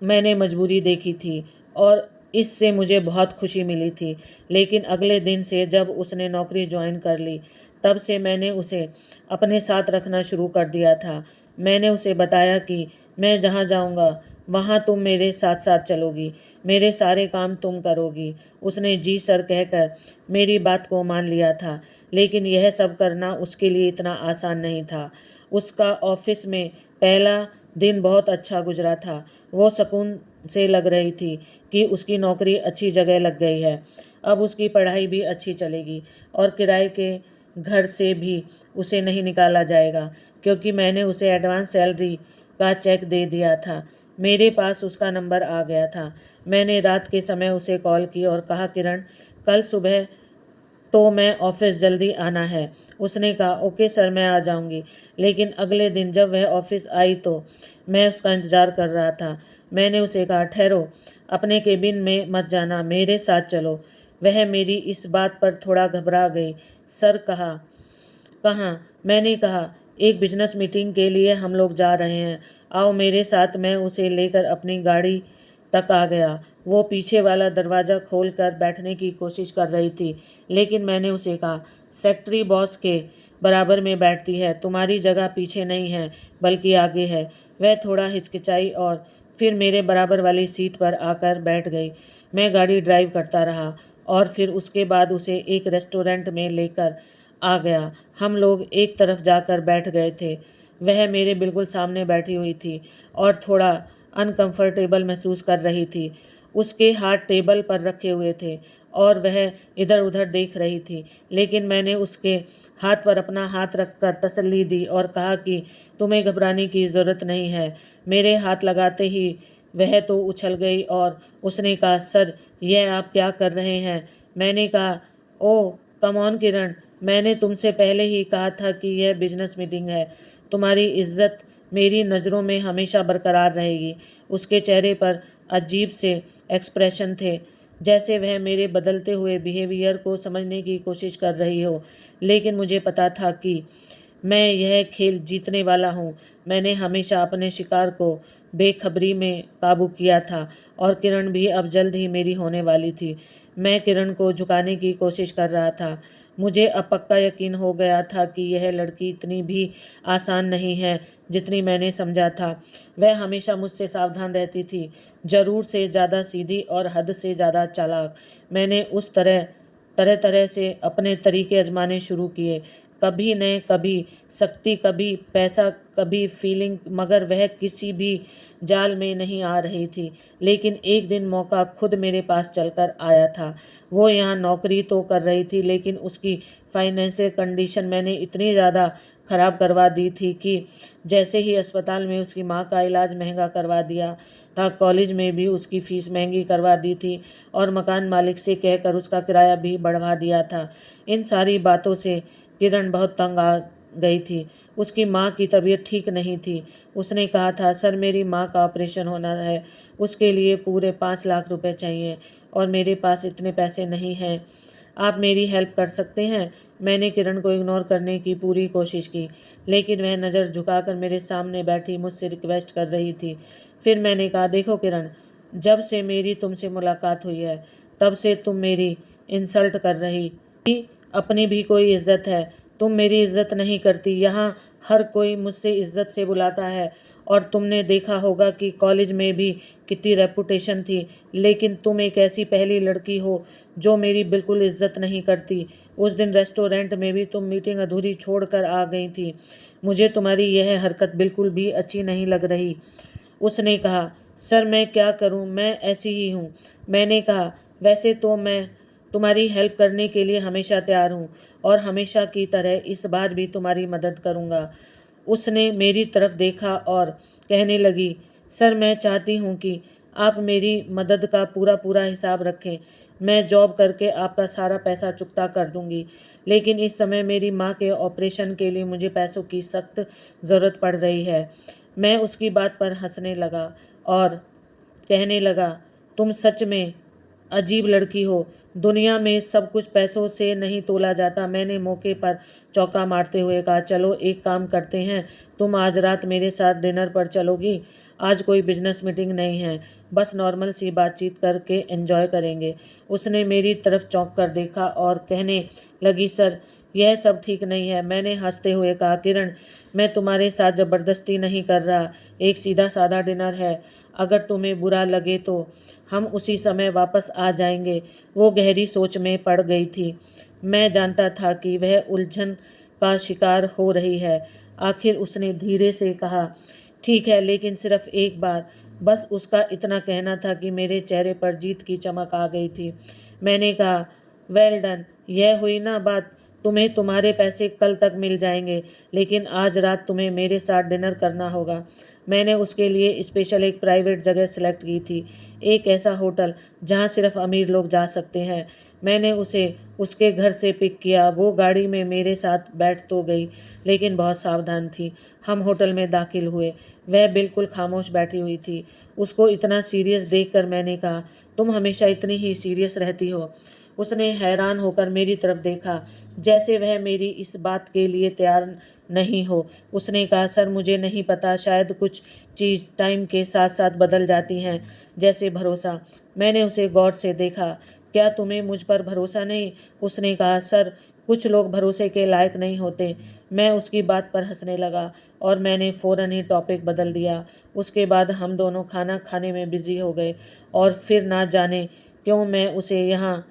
मैंने मजबूरी देखी थी और इससे मुझे बहुत खुशी मिली थी। लेकिन अगले दिन से जब उसने नौकरी ज्वाइन कर ली, तब से मैंने उसे अपने साथ रखना शुरू कर दिया था। मैंने उसे बताया कि मैं जहाँ जाऊँगा वहाँ तुम मेरे साथ साथ चलोगी, मेरे सारे काम तुम करोगी। उसने जी सर कहकर मेरी बात को मान लिया था, लेकिन यह सब करना उसके लिए इतना आसान नहीं था। उसका ऑफिस में पहला दिन बहुत अच्छा गुजरा था। वो सुकून से लग रही थी कि उसकी नौकरी अच्छी जगह लग गई है। अब उसकी पढ़ाई भी अच्छी चलेगी और किराए के घर से भी उसे नहीं निकाला जाएगा, क्योंकि मैंने उसे एडवांस सैलरी का चेक दे दिया था। मेरे पास उसका नंबर आ गया था। मैंने रात के समय उसे कॉल की और कहा, किरण कल सुबह तो मैं ऑफिस जल्दी आना है। उसने कहा, ओके सर मैं आ जाऊंगी। लेकिन अगले दिन जब वह ऑफिस आई तो मैं उसका इंतज़ार कर रहा था। मैंने उसे कहा, ठहरो, अपने केबिन में मत जाना, मेरे साथ चलो। वह मेरी इस बात पर थोड़ा घबरा गई। सर कहाँ? मैंने कहा, एक बिजनेस मीटिंग के लिए हम लोग जा रहे हैं, आओ मेरे साथ। मैं उसे लेकर अपनी गाड़ी तक आ गया। वो पीछे वाला दरवाज़ा खोलकर बैठने की कोशिश कर रही थी, लेकिन मैंने उसे कहा, सेक्रेटरी बॉस के बराबर में बैठती है, तुम्हारी जगह पीछे नहीं है बल्कि आगे है। वह थोड़ा हिचकिचाई और फिर मेरे बराबर वाली सीट पर आकर बैठ गई। मैं गाड़ी ड्राइव करता रहा और फिर उसके बाद उसे एक रेस्टोरेंट में लेकर आ गया। हम लोग एक तरफ जाकर बैठ गए थे। वह मेरे बिल्कुल सामने बैठी हुई थी और थोड़ा अनकंफर्टेबल महसूस कर रही थी। उसके हाथ टेबल पर रखे हुए थे और वह इधर उधर देख रही थी, लेकिन मैंने उसके हाथ पर अपना हाथ रखकर तसल्ली दी और कहा कि तुम्हें घबराने की ज़रूरत नहीं है। मेरे हाथ लगाते ही वह तो उछल गई और उसने कहा, सर यह आप क्या कर रहे हैं? मैंने कहा, ओह कम ऑन किरण, मैंने तुमसे पहले ही कहा था कि यह बिजनेस मीटिंग है। तुम्हारी इज्जत मेरी नज़रों में हमेशा बरकरार रहेगी। उसके चेहरे पर अजीब से एक्सप्रेशन थे, जैसे वह मेरे बदलते हुए बिहेवियर को समझने की कोशिश कर रही हो। लेकिन मुझे पता था कि मैं यह खेल जीतने वाला हूँ। मैंने हमेशा अपने शिकार को बेखबरी में काबू किया था और किरण भी अब जल्द ही मेरी होने वाली थी। मैं किरण को झुकाने की कोशिश कर रहा था। मुझे अब पक्का यकीन हो गया था कि यह लड़की इतनी भी आसान नहीं है जितनी मैंने समझा था। वह हमेशा मुझसे सावधान रहती थी, ज़रूर से ज़्यादा सीधी और हद से ज़्यादा चालाक। मैंने उस तरह तरह तरह से अपने तरीके आजमाने शुरू किए, कभी न कभी शक्ति, कभी पैसा, कभी फीलिंग, मगर वह किसी भी जाल में नहीं आ रही थी। लेकिन एक दिन मौका खुद मेरे पास चलकर आया था। वो यहाँ नौकरी तो कर रही थी, लेकिन उसकी फाइनेंशियल कंडीशन मैंने इतनी ज़्यादा ख़राब करवा दी थी कि जैसे ही अस्पताल में उसकी माँ का इलाज महंगा करवा दिया था, कॉलेज में भी उसकी फ़ीस महंगी करवा दी थी और मकान मालिक से कहकर उसका किराया भी बढ़वा दिया था। इन सारी बातों से किरण बहुत तंग आ गई थी। उसकी माँ की तबीयत ठीक नहीं थी। उसने कहा था, सर मेरी माँ का ऑपरेशन होना है, उसके लिए पूरे 5 लाख रुपए चाहिए और मेरे पास इतने पैसे नहीं हैं। आप मेरी हेल्प कर सकते हैं? मैंने किरण को इग्नोर करने की पूरी कोशिश की, लेकिन वह नज़र झुकाकर मेरे सामने बैठी मुझसे रिक्वेस्ट कर रही थी। फिर मैंने कहा, देखो किरण, जब से मेरी तुमसे मुलाकात हुई है तब से तुम मेरी इंसल्ट कर रही थी। अपनी भी कोई इज्जत है? तुम मेरी इज्जत नहीं करती। यहाँ हर कोई मुझसे इज्जत से बुलाता है और तुमने देखा होगा कि कॉलेज में भी कितनी रेपुटेशन थी, लेकिन तुम एक ऐसी पहली लड़की हो जो मेरी बिल्कुल इज्जत नहीं करती। उस दिन रेस्टोरेंट में भी तुम मीटिंग अधूरी छोड़कर आ गई थी। मुझे तुम्हारी यह हरकत बिल्कुल भी अच्छी नहीं लग रही। उसने कहा, सर मैं क्या करूं, मैं ऐसी ही हूं। मैंने कहा, वैसे तो मैं तुम्हारी हेल्प करने के लिए हमेशा तैयार हूं और हमेशा की तरह इस बार भी तुम्हारी मदद करूंगा। उसने मेरी तरफ देखा और कहने लगी, सर मैं चाहती हूं कि आप मेरी मदद का पूरा पूरा हिसाब रखें। मैं जॉब करके आपका सारा पैसा चुकता कर दूंगी, लेकिन इस समय मेरी माँ के ऑपरेशन के लिए मुझे पैसों की सख्त ज़रूरत पड़ रही है। मैं उसकी बात पर हंसने लगा और कहने लगा, तुम सच में अजीब लड़की हो। दुनिया में सब कुछ पैसों से नहीं तोला जाता। मैंने मौके पर चौका मारते हुए कहा, चलो एक काम करते हैं, तुम आज रात मेरे साथ डिनर पर चलोगी। आज कोई बिजनेस मीटिंग नहीं है, बस नॉर्मल सी बातचीत करके एंजॉय करेंगे। उसने मेरी तरफ चौंक कर देखा और कहने लगी, सर यह सब ठीक नहीं है। मैंने हंसते हुए कहा, किरण मैं तुम्हारे साथ ज़बरदस्ती नहीं कर रहा, एक सीधा साधा डिनर है। अगर तुम्हें बुरा लगे तो हम उसी समय वापस आ जाएंगे। वो गहरी सोच में पड़ गई थी। मैं जानता था कि वह उलझन का शिकार हो रही है। आखिर उसने धीरे से कहा, ठीक है, लेकिन सिर्फ एक बार। बस उसका इतना कहना था कि मेरे चेहरे पर जीत की चमक आ गई थी। मैंने कहा, वेल डन, यह हुई ना बात। तुम्हें तुम्हारे पैसे कल तक मिल जाएंगे, लेकिन आज रात तुम्हें मेरे साथ डिनर करना होगा। मैंने उसके लिए स्पेशल एक प्राइवेट जगह सेलेक्ट की थी, एक ऐसा होटल जहां सिर्फ अमीर लोग जा सकते हैं। मैंने उसे उसके घर से पिक किया। वो गाड़ी में मेरे साथ बैठ तो गई, लेकिन बहुत सावधान थी। हम होटल में दाखिल हुए। वह बिल्कुल खामोश बैठी हुई थी। उसको इतना सीरियस देखकर मैंने कहा, तुम हमेशा इतनी ही सीरियस रहती हो। उसने हैरान होकर मेरी तरफ देखा, जैसे वह मेरी इस बात के लिए तैयार नहीं हो। उसने कहा, सर मुझे नहीं पता, शायद कुछ चीज़ टाइम के साथ साथ बदल जाती हैं, जैसे भरोसा। मैंने उसे गौर से देखा। क्या तुम्हें मुझ पर भरोसा नहीं? उसने कहा, सर कुछ लोग भरोसे के लायक नहीं होते। मैं उसकी बात पर हंसने लगा और मैंने फ़ौरन ही टॉपिक बदल दिया। उसके बाद हम दोनों खाना खाने में बिजी हो गए और फिर ना जाने क्यों मैं उसे यहाँ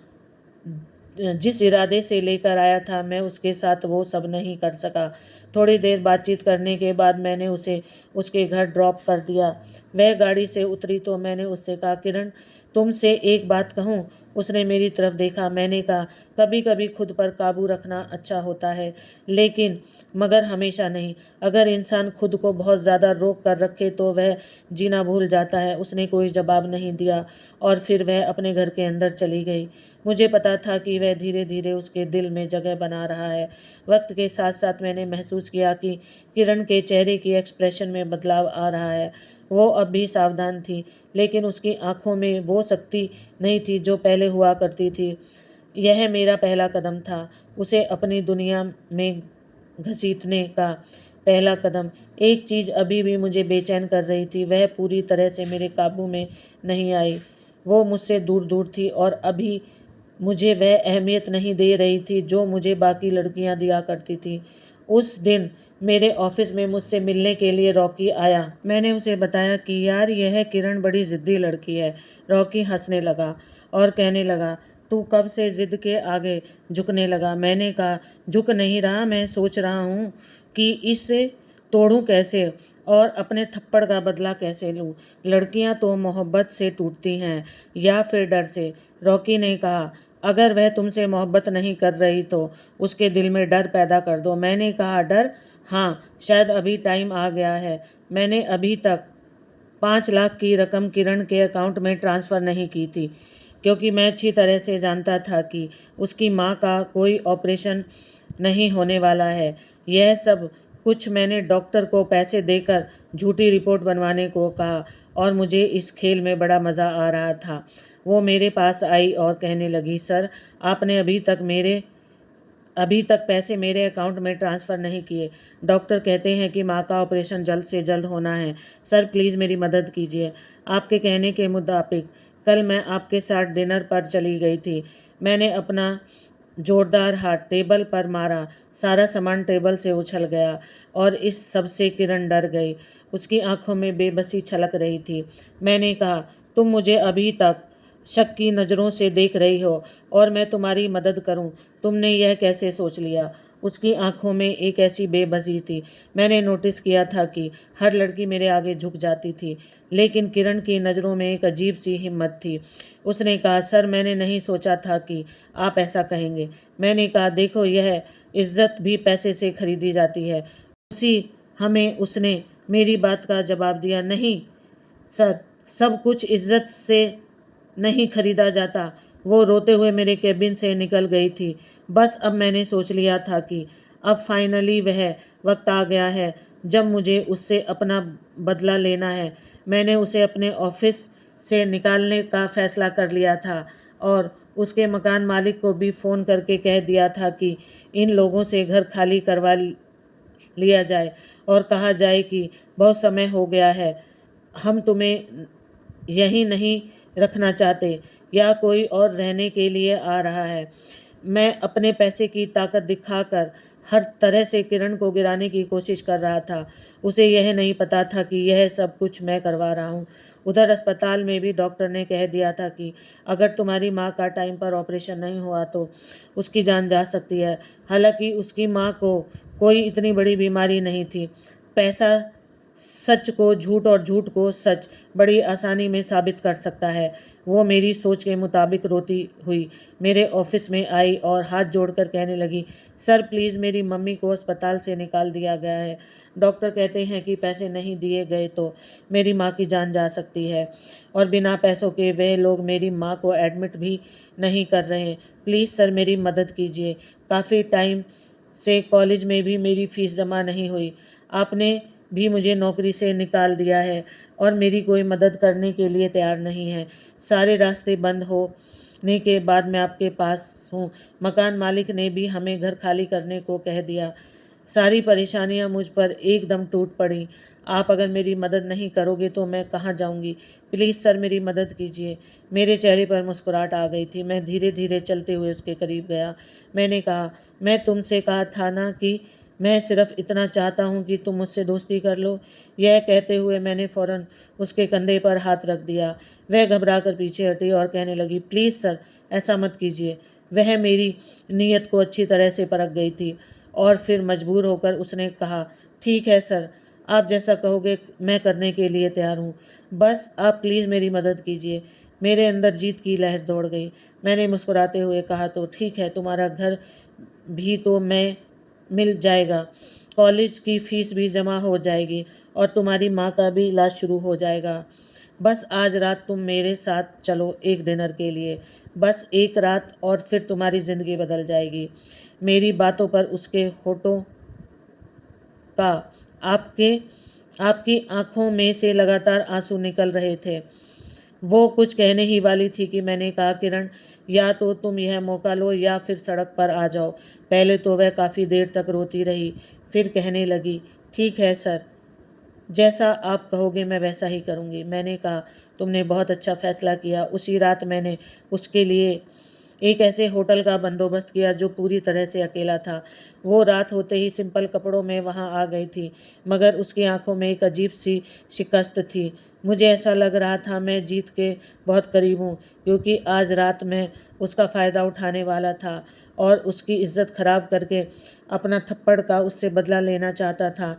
जिस इरादे से लेकर आया था, मैं उसके साथ वो सब नहीं कर सका। थोड़ी देर बातचीत करने के बाद मैंने उसे उसके घर ड्रॉप कर दिया। वह गाड़ी से उतरी तो मैंने उससे कहा, किरण तुमसे एक बात कहूँ? उसने मेरी तरफ देखा। मैंने कहा, कभी कभी खुद पर काबू रखना अच्छा होता है, लेकिन मगर हमेशा नहीं। अगर इंसान खुद को बहुत ज़्यादा रोक कर रखे तो वह जीना भूल जाता है। उसने कोई जवाब नहीं दिया और फिर वह अपने घर के अंदर चली गई। मुझे पता था कि वह धीरे धीरे उसके दिल में जगह बना रहा है। वक्त के साथ साथ मैंने महसूस किया कि किरण के चेहरे की एक्सप्रेशन में बदलाव आ रहा है। वो अब भी सावधान थी, लेकिन उसकी आंखों में वो शक्ति नहीं थी जो पहले हुआ करती थी। यह मेरा पहला कदम था, उसे अपनी दुनिया में घसीटने का पहला कदम। एक चीज़ अभी भी मुझे बेचैन कर रही थी, वह पूरी तरह से मेरे काबू में नहीं आई। वो मुझसे दूर दूर थी और अभी मुझे वह अहमियत नहीं दे रही थी जो मुझे बाकी लड़कियां दिया करती थी। उस दिन मेरे ऑफिस में मुझसे मिलने के लिए रॉकी आया। मैंने उसे बताया कि यार यह किरण बड़ी ज़िद्दी लड़की है। रॉकी हंसने लगा और कहने लगा, तू कब से ज़िद के आगे झुकने लगा? मैंने कहा, झुक नहीं रहा, मैं सोच रहा हूँ कि इसे तोड़ूं कैसे और अपने थप्पड़ का बदला कैसे लूं। लड़कियां तो मोहब्बत से टूटती हैं या फिर डर से। रॉकी ने कहा, अगर वह तुमसे मोहब्बत नहीं कर रही तो उसके दिल में डर पैदा कर दो। मैंने कहा, डर? हाँ, शायद अभी टाइम आ गया है। मैंने अभी तक 5 लाख की रकम किरण के अकाउंट में ट्रांसफ़र नहीं की थी, क्योंकि मैं अच्छी तरह से जानता था कि उसकी माँ का कोई ऑपरेशन नहीं होने वाला है। यह सब कुछ मैंने डॉक्टर को पैसे देकर झूठी रिपोर्ट बनवाने को कहा और मुझे इस खेल में बड़ा मज़ा आ रहा था। वो मेरे पास आई और कहने लगी, सर आपने अभी तक पैसे मेरे अकाउंट में ट्रांसफ़र नहीं किए। डॉक्टर कहते हैं कि माँ का ऑपरेशन जल्द से जल्द होना है। सर प्लीज़ मेरी मदद कीजिए। आपके कहने के मुताबिक कल मैं आपके साथ डिनर पर चली गई थी। मैंने अपना जोरदार हाथ टेबल पर मारा। सारा सामान टेबल से उछल गया और इस सब से किरण डर गई। उसकी आंखों में बेबसी छलक रही थी। मैंने कहा, तुम मुझे अभी तक शक की नज़रों से देख रही हो और मैं तुम्हारी मदद करूं, तुमने यह कैसे सोच लिया? उसकी आंखों में एक ऐसी बेबसी थी। मैंने नोटिस किया था कि हर लड़की मेरे आगे झुक जाती थी, लेकिन किरण की नज़रों में एक अजीब सी हिम्मत थी। उसने कहा, सर मैंने नहीं सोचा था कि आप ऐसा कहेंगे। मैंने कहा, देखो यह इज्जत भी पैसे से खरीदी जाती है। उसने मेरी बात का जवाब दिया, नहीं सर, सब कुछ इज्जत से नहीं खरीदा जाता। वो रोते हुए मेरे केबिन से निकल गई थी। बस अब मैंने सोच लिया था कि अब फाइनली वह वक्त आ गया है जब मुझे उससे अपना बदला लेना है। मैंने उसे अपने ऑफिस से निकालने का फैसला कर लिया था और उसके मकान मालिक को भी फ़ोन करके कह दिया था कि इन लोगों से घर खाली करवा लिया जाए और कहा जाए कि बहुत समय हो गया है, हम तुम्हें यहीं नहीं रखना चाहते या कोई और रहने के लिए आ रहा है। मैं अपने पैसे की ताकत दिखाकर हर तरह से किरण को गिराने की कोशिश कर रहा था। उसे यह नहीं पता था कि यह सब कुछ मैं करवा रहा हूँ। उधर अस्पताल में भी डॉक्टर ने कह दिया था कि अगर तुम्हारी माँ का टाइम पर ऑपरेशन नहीं हुआ तो उसकी जान जा सकती है। हालांकि उसकी माँ को कोई इतनी बड़ी बीमारी नहीं थी। पैसा सच को झूठ और झूठ को सच बड़ी आसानी में साबित कर सकता है। वो मेरी सोच के मुताबिक रोती हुई मेरे ऑफिस में आई और हाथ जोड़कर कहने लगी, सर प्लीज़ मेरी मम्मी को अस्पताल से निकाल दिया गया है। डॉक्टर कहते हैं कि पैसे नहीं दिए गए तो मेरी माँ की जान जा सकती है और बिना पैसों के वे लोग मेरी माँ को एडमिट भी नहीं कर रहे। प्लीज़ सर मेरी मदद कीजिए। काफ़ी टाइम से कॉलेज में भी मेरी फ़ीस जमा नहीं हुई। आपने भी मुझे नौकरी से निकाल दिया है और मेरी कोई मदद करने के लिए तैयार नहीं है। सारे रास्ते बंद होने के बाद मैं आपके पास हूँ। मकान मालिक ने भी हमें घर खाली करने को कह दिया। सारी परेशानियाँ मुझ पर एकदम टूट पड़ी। आप अगर मेरी मदद नहीं करोगे तो मैं कहाँ जाऊँगी? प्लीज़ सर मेरी मदद कीजिए। मेरे चेहरे पर मुस्कुराहट आ गई थी। मैं धीरे धीरे चलते हुए उसके करीब गया। मैंने कहा, मैं तुमसे कहा था ना कि मैं सिर्फ इतना चाहता हूँ कि तुम मुझसे दोस्ती कर लो। यह कहते हुए मैंने फ़ौरन उसके कंधे पर हाथ रख दिया। वह घबरा कर पीछे हटी और कहने लगी, प्लीज़ सर ऐसा मत कीजिए। वह मेरी नीयत को अच्छी तरह से परख गई थी और फिर मजबूर होकर उसने कहा, ठीक है सर, आप जैसा कहोगे मैं करने के लिए तैयार हूँ। बस आप प्लीज़ मेरी मदद कीजिए। मेरे अंदर जीत की लहर दौड़ गई। मैंने मुस्कुराते हुए कहा, तो ठीक है, तुम्हारा घर भी तो मैं मिल जाएगा, कॉलेज की फ़ीस भी जमा हो जाएगी और तुम्हारी माँ का भी इलाज शुरू हो जाएगा। बस आज रात तुम मेरे साथ चलो एक डिनर के लिए। बस एक रात और फिर तुम्हारी ज़िंदगी बदल जाएगी। मेरी बातों पर उसके होठों का आपके आपकी आंखों में से लगातार आंसू निकल रहे थे। वो कुछ कहने ही वाली थी कि मैंने कहा, किरण या तो तुम यह मौका लो या फिर सड़क पर आ जाओ। पहले तो वह काफ़ी देर तक रोती रही, फिर कहने लगी, ठीक है सर, जैसा आप कहोगे मैं वैसा ही करूँगी। मैंने कहा, तुमने बहुत अच्छा फ़ैसला किया। उसी रात मैंने उसके लिए एक ऐसे होटल का बंदोबस्त किया जो पूरी तरह से अकेला था। वो रात होते ही सिंपल कपड़ों में वहाँ आ गई थी, मगर उसकी आंखों में एक अजीब सी शिकस्त थी। मुझे ऐसा लग रहा था मैं जीत के बहुत करीब हूँ, क्योंकि आज रात मैं उसका फ़ायदा उठाने वाला था और उसकी इज्जत खराब करके अपना थप्पड़ का उससे बदला लेना चाहता था।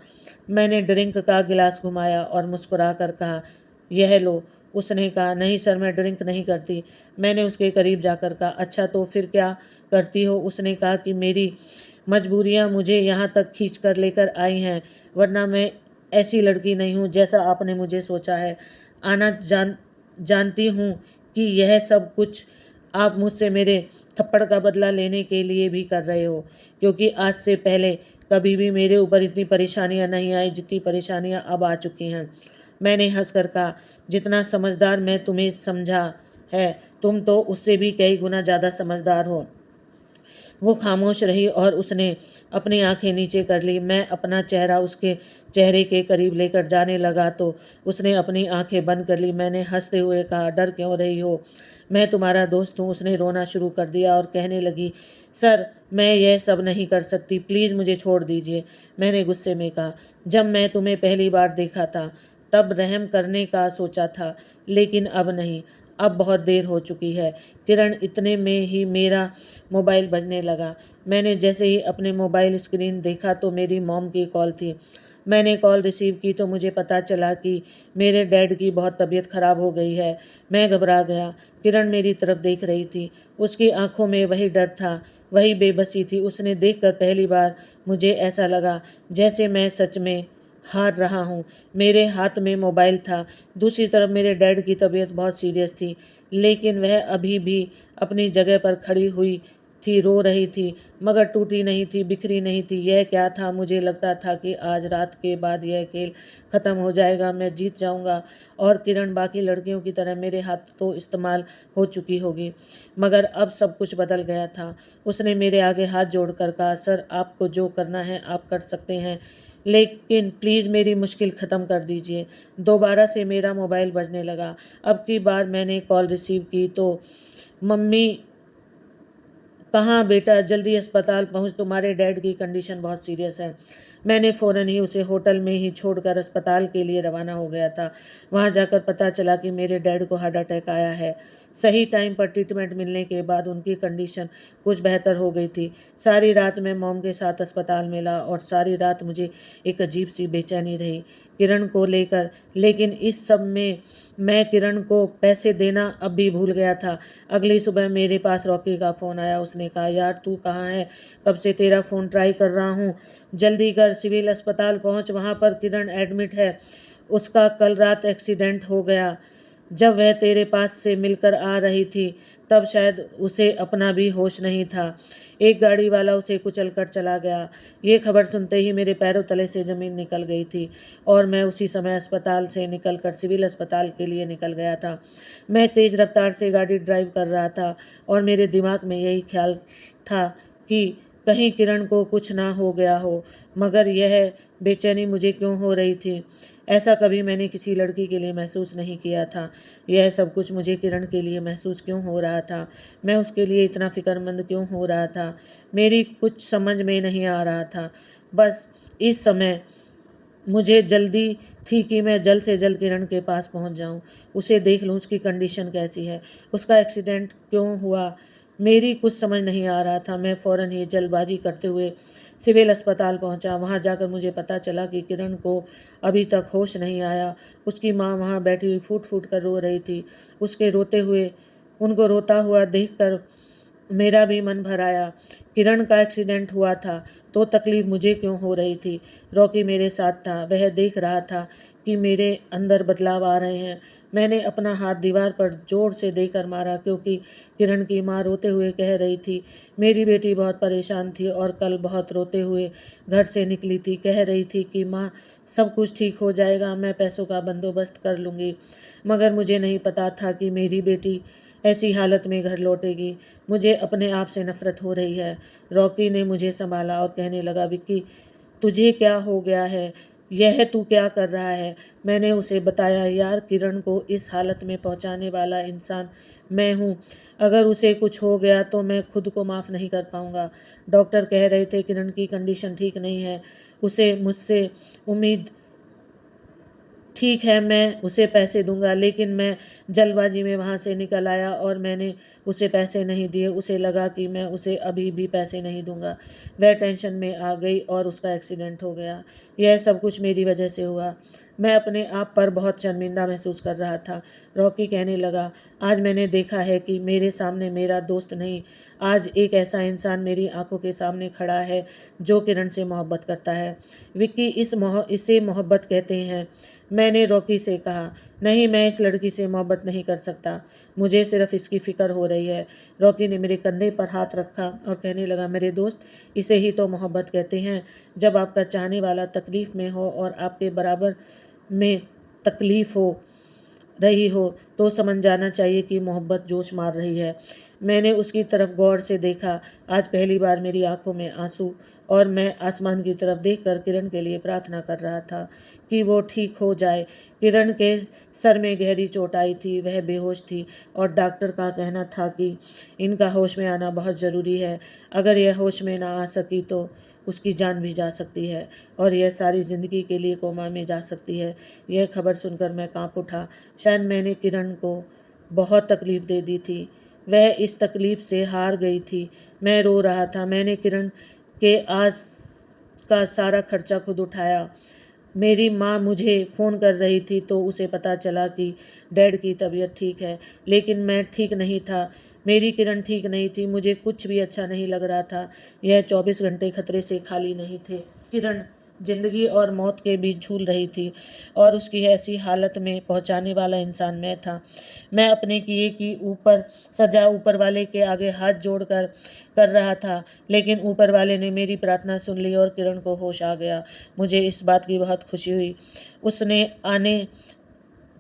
मैंने ड्रिंक का गिलास घुमाया और मुस्कुरा कर कहा, यह लो। उसने कहा, नहीं सर मैं ड्रिंक नहीं करती। मैंने उसके करीब जाकर कहा, अच्छा तो फिर क्या करती हो? उसने कहा कि मेरी मजबूरियां मुझे यहाँ तक खींच कर लेकर आई हैं, वरना मैं ऐसी लड़की नहीं हूँ जैसा आपने मुझे सोचा है। आना जानती हूँ कि यह सब कुछ आप मुझसे मेरे थप्पड़ का बदला लेने के लिए भी कर रहे हो, क्योंकि आज से पहले कभी भी मेरे ऊपर इतनी परेशानियां नहीं आई जितनी परेशानियां अब आ चुकी हैं। मैंने हंसकर कहा, जितना समझदार मैं तुम्हें समझा है, तुम तो उससे भी कई गुना ज़्यादा समझदार हो। वो खामोश रही और उसने अपनी आंखें नीचे कर ली। मैं अपना चेहरा उसके चेहरे के करीब लेकर जाने लगा तो उसने अपनी आंखें बंद कर ली। मैंने हंसते हुए कहा, डर क्यों रही हो? मैं तुम्हारा दोस्त हूँ। उसने रोना शुरू कर दिया और कहने लगी, सर मैं यह सब नहीं कर सकती, प्लीज़ मुझे छोड़ दीजिए। मैंने गुस्से में कहा, जब मैं तुम्हें पहली बार देखा था तब रहम करने का सोचा था, लेकिन अब नहीं, अब बहुत देर हो चुकी है। किरण, इतने में ही मेरा मोबाइल बजने लगा। मैंने जैसे ही अपने मोबाइल स्क्रीन देखा तो मेरी मॉम की कॉल थी। मैंने कॉल रिसीव की तो मुझे पता चला कि मेरे डैड की बहुत तबीयत ख़राब हो गई है। मैं घबरा गया। किरण मेरी तरफ देख रही थी। उसकी आंखों में वही डर था, वही बेबसी थी। उसने देखकर पहली बार मुझे ऐसा लगा जैसे मैं सच में हार रहा हूँ। मेरे हाथ में मोबाइल था। दूसरी तरफ मेरे डैड की तबीयत बहुत सीरियस थी, लेकिन वह अभी भी अपनी जगह पर खड़ी हुई थी, रो रही थी, मगर टूटी नहीं थी, बिखरी नहीं थी। यह क्या था? मुझे लगता था कि आज रात के बाद यह खेल ख़त्म हो जाएगा, मैं जीत जाऊंगा और किरण बाकी लड़कियों की तरह मेरे हाथ तो इस्तेमाल हो चुकी होगी। मगर अब सब कुछ बदल गया था। उसने मेरे आगे हाथ जोड़कर कहा, सर आपको जो करना है आप कर सकते हैं, लेकिन प्लीज़ मेरी मुश्किल ख़त्म कर दीजिए। दोबारा से मेरा मोबाइल बजने लगा। अब की बार मैंने कॉल रिसीव की तो, मम्मी कहाँ बेटा, जल्दी अस्पताल पहुँच, तुम्हारे डैड की कंडीशन बहुत सीरियस है। मैंने फ़ौरन ही उसे होटल में ही छोड़कर अस्पताल के लिए रवाना हो गया था। वहाँ जाकर पता चला कि मेरे डैड को हार्ट अटैक आया है। सही टाइम पर ट्रीटमेंट मिलने के बाद उनकी कंडीशन कुछ बेहतर हो गई थी। सारी रात मैं मॉम के साथ अस्पताल में रहा और सारी रात मुझे एक अजीब सी बेचैनी रही किरण को लेकर। लेकिन इस सब में मैं किरण को पैसे देना अब भी भूल गया था। अगली सुबह मेरे पास रॉकी का फ़ोन आया। उसने कहा, यार तू कहाँ है? कब से तेरा फ़ोन ट्राई कर रहा हूँ, जल्दी कर, सिविल अस्पताल पहुँच, वहाँ पर किरण एडमिट है। उसका कल रात एक्सीडेंट हो गया। जब वह तेरे पास से मिलकर आ रही थी तब शायद उसे अपना भी होश नहीं था। एक गाड़ी वाला उसे कुचल कर चला गया। ये खबर सुनते ही मेरे पैरों तले से ज़मीन निकल गई थी और मैं उसी समय अस्पताल से निकलकर सिविल अस्पताल के लिए निकल गया था। मैं तेज़ रफ्तार से गाड़ी ड्राइव कर रहा था और मेरे दिमाग में यही ख्याल था कि कहीं किरण को कुछ ना हो गया हो। मगर यह बेचैनी मुझे क्यों हो रही थी? ऐसा कभी मैंने किसी लड़की के लिए महसूस नहीं किया था। यह सब कुछ मुझे किरण के लिए महसूस क्यों हो रहा था? मैं उसके लिए इतना फ़िक्रमंद क्यों हो रहा था? मेरी कुछ समझ में नहीं आ रहा था। बस इस समय मुझे जल्दी थी कि मैं जल्द से जल्द किरण के पास पहुंच जाऊं, उसे देख लूं, उसकी कंडीशन कैसी है, उसका एक्सीडेंट क्यों हुआ। मेरी कुछ समझ नहीं आ रहा था। मैं फ़ौरन ही जल्दबाजी करते हुए सिविल अस्पताल पहुंचा। वहां जाकर मुझे पता चला कि किरण को अभी तक होश नहीं आया। उसकी माँ वहां बैठी हुई फूट फूट कर रो रही थी। उसके रोते हुए उनको रोता हुआ देखकर मेरा भी मन भर आया। किरण का एक्सीडेंट हुआ था तो तकलीफ़ मुझे क्यों हो रही थी? रॉकी मेरे साथ था, वह देख रहा था कि मेरे अंदर बदलाव आ रहे हैं। मैंने अपना हाथ दीवार पर जोर से देकर मारा, क्योंकि किरण की माँ रोते हुए कह रही थी, मेरी बेटी बहुत परेशान थी और कल बहुत रोते हुए घर से निकली थी। कह रही थी कि माँ सब कुछ ठीक हो जाएगा, मैं पैसों का बंदोबस्त कर लूँगी। मगर मुझे नहीं पता था कि मेरी बेटी ऐसी हालत में घर लौटेगी। मुझे अपने आप से नफ़रत हो रही है। रॉकी ने मुझे संभाला और कहने लगा, विक्की तुझे क्या हो गया है? यह तू क्या कर रहा है? मैंने उसे बताया, यार किरण को इस हालत में पहुंचाने वाला इंसान मैं हूँ। अगर उसे कुछ हो गया तो मैं खुद को माफ़ नहीं कर पाऊंगा। डॉक्टर कह रहे थे किरण की कंडीशन ठीक नहीं है। उसे मुझसे उम्मीद ठीक है, मैं उसे पैसे दूंगा, लेकिन मैं जल्दबाजी में वहाँ से निकल आया और मैंने उसे पैसे नहीं दिए। उसे लगा कि मैं उसे अभी भी पैसे नहीं दूंगा। वह टेंशन में आ गई और उसका एक्सीडेंट हो गया। यह सब कुछ मेरी वजह से हुआ। मैं अपने आप पर बहुत शर्मिंदा महसूस कर रहा था। रॉकी कहने लगा, आज मैंने देखा है कि मेरे सामने मेरा दोस्त नहीं, आज एक ऐसा इंसान मेरी आंखों के सामने खड़ा है जो किरण से मोहब्बत करता है। विक्की, इसे मोहब्बत कहते हैं। मैंने रॉकी से कहा, नहीं, मैं इस लड़की से मोहब्बत नहीं कर सकता, मुझे सिर्फ इसकी फ़िक्र हो रही है। रॉकी ने मेरे कंधे पर हाथ रखा और कहने लगा, मेरे दोस्त, इसे ही तो मोहब्बत कहते हैं। जब आपका चाहने वाला तकलीफ़ में हो और आपके बराबर में तकलीफ़ हो रही हो तो समझ जाना चाहिए कि मोहब्बत जोश मार रही है। मैंने उसकी तरफ गौर से देखा। आज पहली बार मेरी आंखों में आंसू, और मैं आसमान की तरफ देखकर किरण के लिए प्रार्थना कर रहा था कि वो ठीक हो जाए। किरण के सर में गहरी चोट आई थी, वह बेहोश थी, और डॉक्टर का कहना था कि इनका होश में आना बहुत ज़रूरी है। अगर यह होश में ना आ सकी तो उसकी जान भी जा सकती है, और यह सारी ज़िंदगी के लिए कोमा में जा सकती है। यह खबर सुनकर मैं कांप उठा। शायद मैंने किरण को बहुत तकलीफ़ दे दी थी। वह इस तकलीफ़ से हार गई थी। मैं रो रहा था। मैंने किरण के आज का सारा खर्चा खुद उठाया। मेरी माँ मुझे फ़ोन कर रही थी तो उसे पता चला कि डैड की तबीयत ठीक है, लेकिन मैं ठीक नहीं था। मेरी किरण ठीक नहीं थी। मुझे कुछ भी अच्छा नहीं लग रहा था। यह 24 घंटे खतरे से खाली नहीं थे। किरण ज़िंदगी और मौत के बीच झूल रही थी, और उसकी ऐसी हालत में पहुंचाने वाला इंसान मैं था। मैं अपने किए की ऊपर सजा ऊपर वाले के आगे हाथ जोड़कर कर रहा था, लेकिन ऊपर वाले ने मेरी प्रार्थना सुन ली और किरण को होश आ गया। मुझे इस बात की बहुत खुशी हुई। उसने आने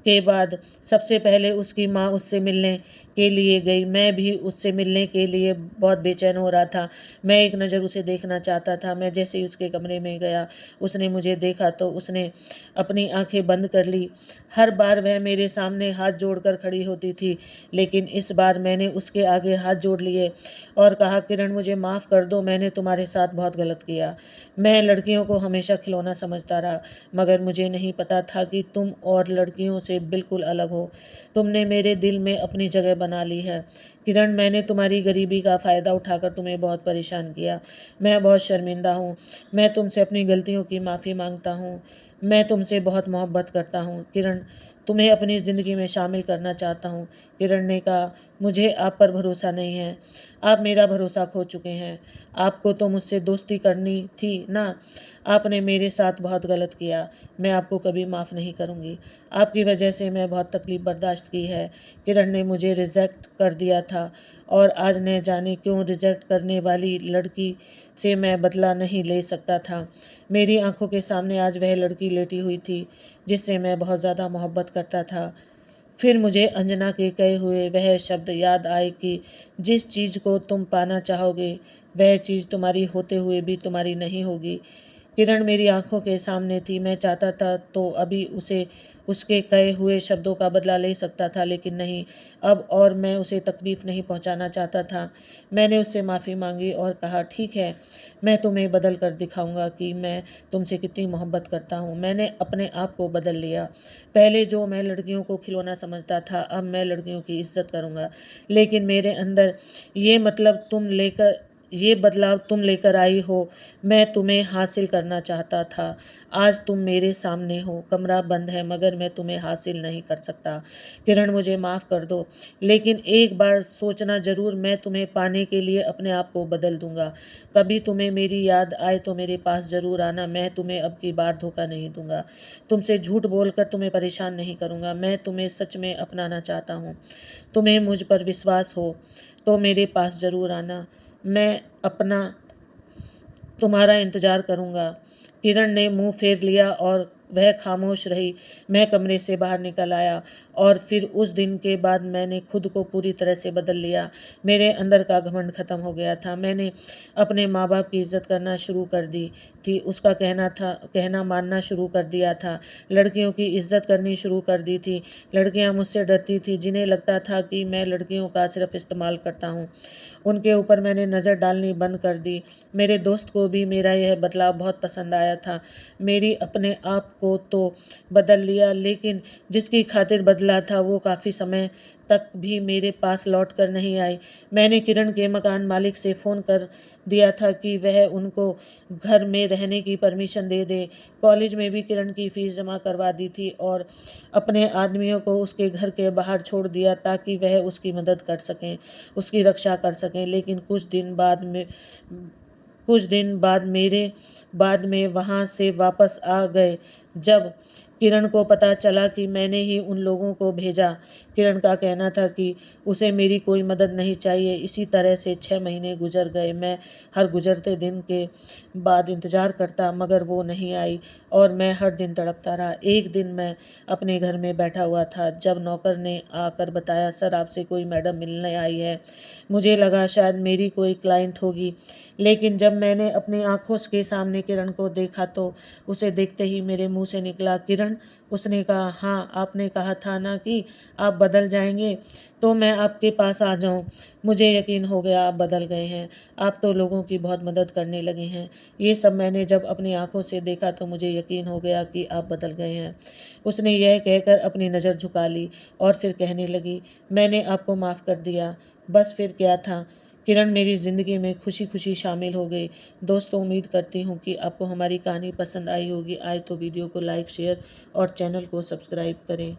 के बाद सबसे पहले उसकी माँ उससे मिलने के लिए गई। मैं भी उससे मिलने के लिए बहुत बेचैन हो रहा था। मैं एक नज़र उसे देखना चाहता था। मैं जैसे ही उसके कमरे में गया, उसने मुझे देखा तो उसने अपनी आंखें बंद कर ली। हर बार वह मेरे सामने हाथ जोड़कर खड़ी होती थी, लेकिन इस बार मैंने उसके आगे हाथ जोड़ लिए और कहा, किरण, मुझे माफ़ कर दो। मैंने तुम्हारे साथ बहुत गलत किया। मैं लड़कियों को हमेशा खिलौना समझता रहा, मगर मुझे नहीं पता था कि तुम और लड़कियों से बिल्कुल अलग हो। तुमने मेरे दिल में अपनी जगह बना ली है। किरण, मैंने तुम्हारी गरीबी का फ़ायदा उठाकर तुम्हें बहुत परेशान किया। मैं बहुत शर्मिंदा हूँ। मैं तुमसे अपनी गलतियों की माफ़ी मांगता हूँ। मैं तुमसे बहुत मोहब्बत करता हूँ। किरण, तुम्हें अपनी ज़िंदगी में शामिल करना चाहता हूँ। किरण ने कहा, मुझे आप पर भरोसा नहीं है। आप मेरा भरोसा खो चुके हैं। आपको तो मुझसे दोस्ती करनी थी ना। आपने मेरे साथ बहुत गलत किया। मैं आपको कभी माफ़ नहीं करूँगी। आपकी वजह से मैं बहुत तकलीफ़ बर्दाश्त की है। किरण ने मुझे रिजेक्ट कर दिया था, और आज न जाने क्यों रिजेक्ट करने वाली लड़की से मैं बदला नहीं ले सकता था। मेरी आंखों के सामने आज वह लड़की लेटी हुई थी जिससे मैं बहुत ज़्यादा मोहब्बत करता था। फिर मुझे अंजना के कहे हुए वह शब्द याद आए कि जिस चीज़ को तुम पाना चाहोगे, वह चीज़ तुम्हारी होते हुए भी तुम्हारी नहीं होगी। किरण मेरी आंखों के सामने थी। मैं चाहता था तो अभी उसे उसके कहे हुए शब्दों का बदला ले सकता था, लेकिन नहीं अब, और मैं उसे तकलीफ़ नहीं पहुंचाना चाहता था। मैंने उससे माफ़ी मांगी और कहा, ठीक है, मैं तुम्हें बदल कर दिखाऊंगा कि मैं तुमसे कितनी मोहब्बत करता हूँ। मैंने अपने आप को बदल लिया। पहले जो मैं लड़कियों को खिलौना समझता था, अब मैं लड़कियों की इज्जत करूँगा। लेकिन मेरे अंदर ये बदलाव तुम लेकर आई हो। मैं तुम्हें हासिल करना चाहता था। आज तुम मेरे सामने हो। कमरा बंद है, मगर मैं तुम्हें हासिल नहीं कर सकता। किरण, मुझे माफ़ कर दो, लेकिन एक बार सोचना ज़रूर, मैं तुम्हें पाने के लिए अपने आप को बदल दूंगा। कभी तुम्हें मेरी याद आए तो मेरे पास ज़रूर आना। मैं तुम्हें अब की बार धोखा नहीं दूंगा। तुमसे झूठ बोलकर तुम्हें परेशान नहीं करूंगा। मैं तुम्हें सच में अपनाना चाहता हूँ। तुम्हें मुझ पर विश्वास हो तो मेरे पास ज़रूर आना। मैं अपना तुम्हारा इंतज़ार करूँगा। किरण ने मुंह फेर लिया और वह खामोश रही। मैं कमरे से बाहर निकल आया, और फिर उस दिन के बाद मैंने खुद को पूरी तरह से बदल लिया। मेरे अंदर का घमंड ख़त्म हो गया था। मैंने अपने माँ बाप की इज़्ज़त करना शुरू कर दी थी। उसका कहना मानना शुरू कर दिया था। लड़कियों की इज़्ज़त करनी शुरू कर दी थी। लड़कियाँ मुझसे डरती थी, जिन्हें लगता था कि मैं लड़कियों का सिर्फ इस्तेमाल करता हूँ। उनके ऊपर मैंने नज़र डालनी बंद कर दी। मेरे दोस्त को भी मेरा यह बदलाव बहुत पसंद आया था। मेरी अपने आप को तो बदल लिया, लेकिन जिसकी खातिर बदला था वो काफ़ी समय तक भी मेरे पास लौट कर नहीं आई। मैंने किरण के मकान मालिक से फ़ोन कर दिया था कि वह उनको घर में रहने की परमिशन दे दे। कॉलेज में भी किरण की फ़ीस जमा करवा दी थी, और अपने आदमियों को उसके घर के बाहर छोड़ दिया ताकि वह उसकी मदद कर सकें, उसकी रक्षा कर सकें। लेकिन कुछ दिन बाद मेरे बाद में वहाँ से वापस आ गए। जब किरण को पता चला कि मैंने ही उन लोगों को भेजा। किरण का कहना था कि उसे मेरी कोई मदद नहीं चाहिए। इसी तरह से 6 महीने गुजर गए। मैं हर गुजरते दिन के बाद इंतज़ार करता, मगर वो नहीं आई और मैं हर दिन तड़पता रहा। एक दिन मैं अपने घर में बैठा हुआ था जब नौकर ने आकर बताया, सर आपसे कोई मैडम मिलने आई है। मुझे लगा शायद मेरी कोई क्लाइंट होगी, लेकिन जब मैंने अपनी आंखों के सामने किरण को देखा तो उसे देखते ही मेरे मुंह से निकला, किरण। उसने कहा, हाँ, आपने कहा था ना कि आप बदल जाएंगे, तो मैं आपके पास आ जाऊं। मुझे यकीन हो गया आप बदल गए हैं। आप तो लोगों की बहुत मदद करने लगे हैं। ये सब मैंने जब अपनी आंखों से देखा तो मुझे यकीन हो गया कि आप बदल गए हैं। उसने यह कहकर अपनी नज़र झुका ली और फिर कहने लगी, मैंने आपको माफ़ कर दिया। बस फिर क्या था। किरण मेरी ज़िंदगी में खुशी खुशी शामिल हो गई। दोस्तों, उम्मीद करती हूँ कि आपको हमारी कहानी पसंद आई होगी। आए तो वीडियो को लाइक, शेयर और चैनल को सब्सक्राइब करें।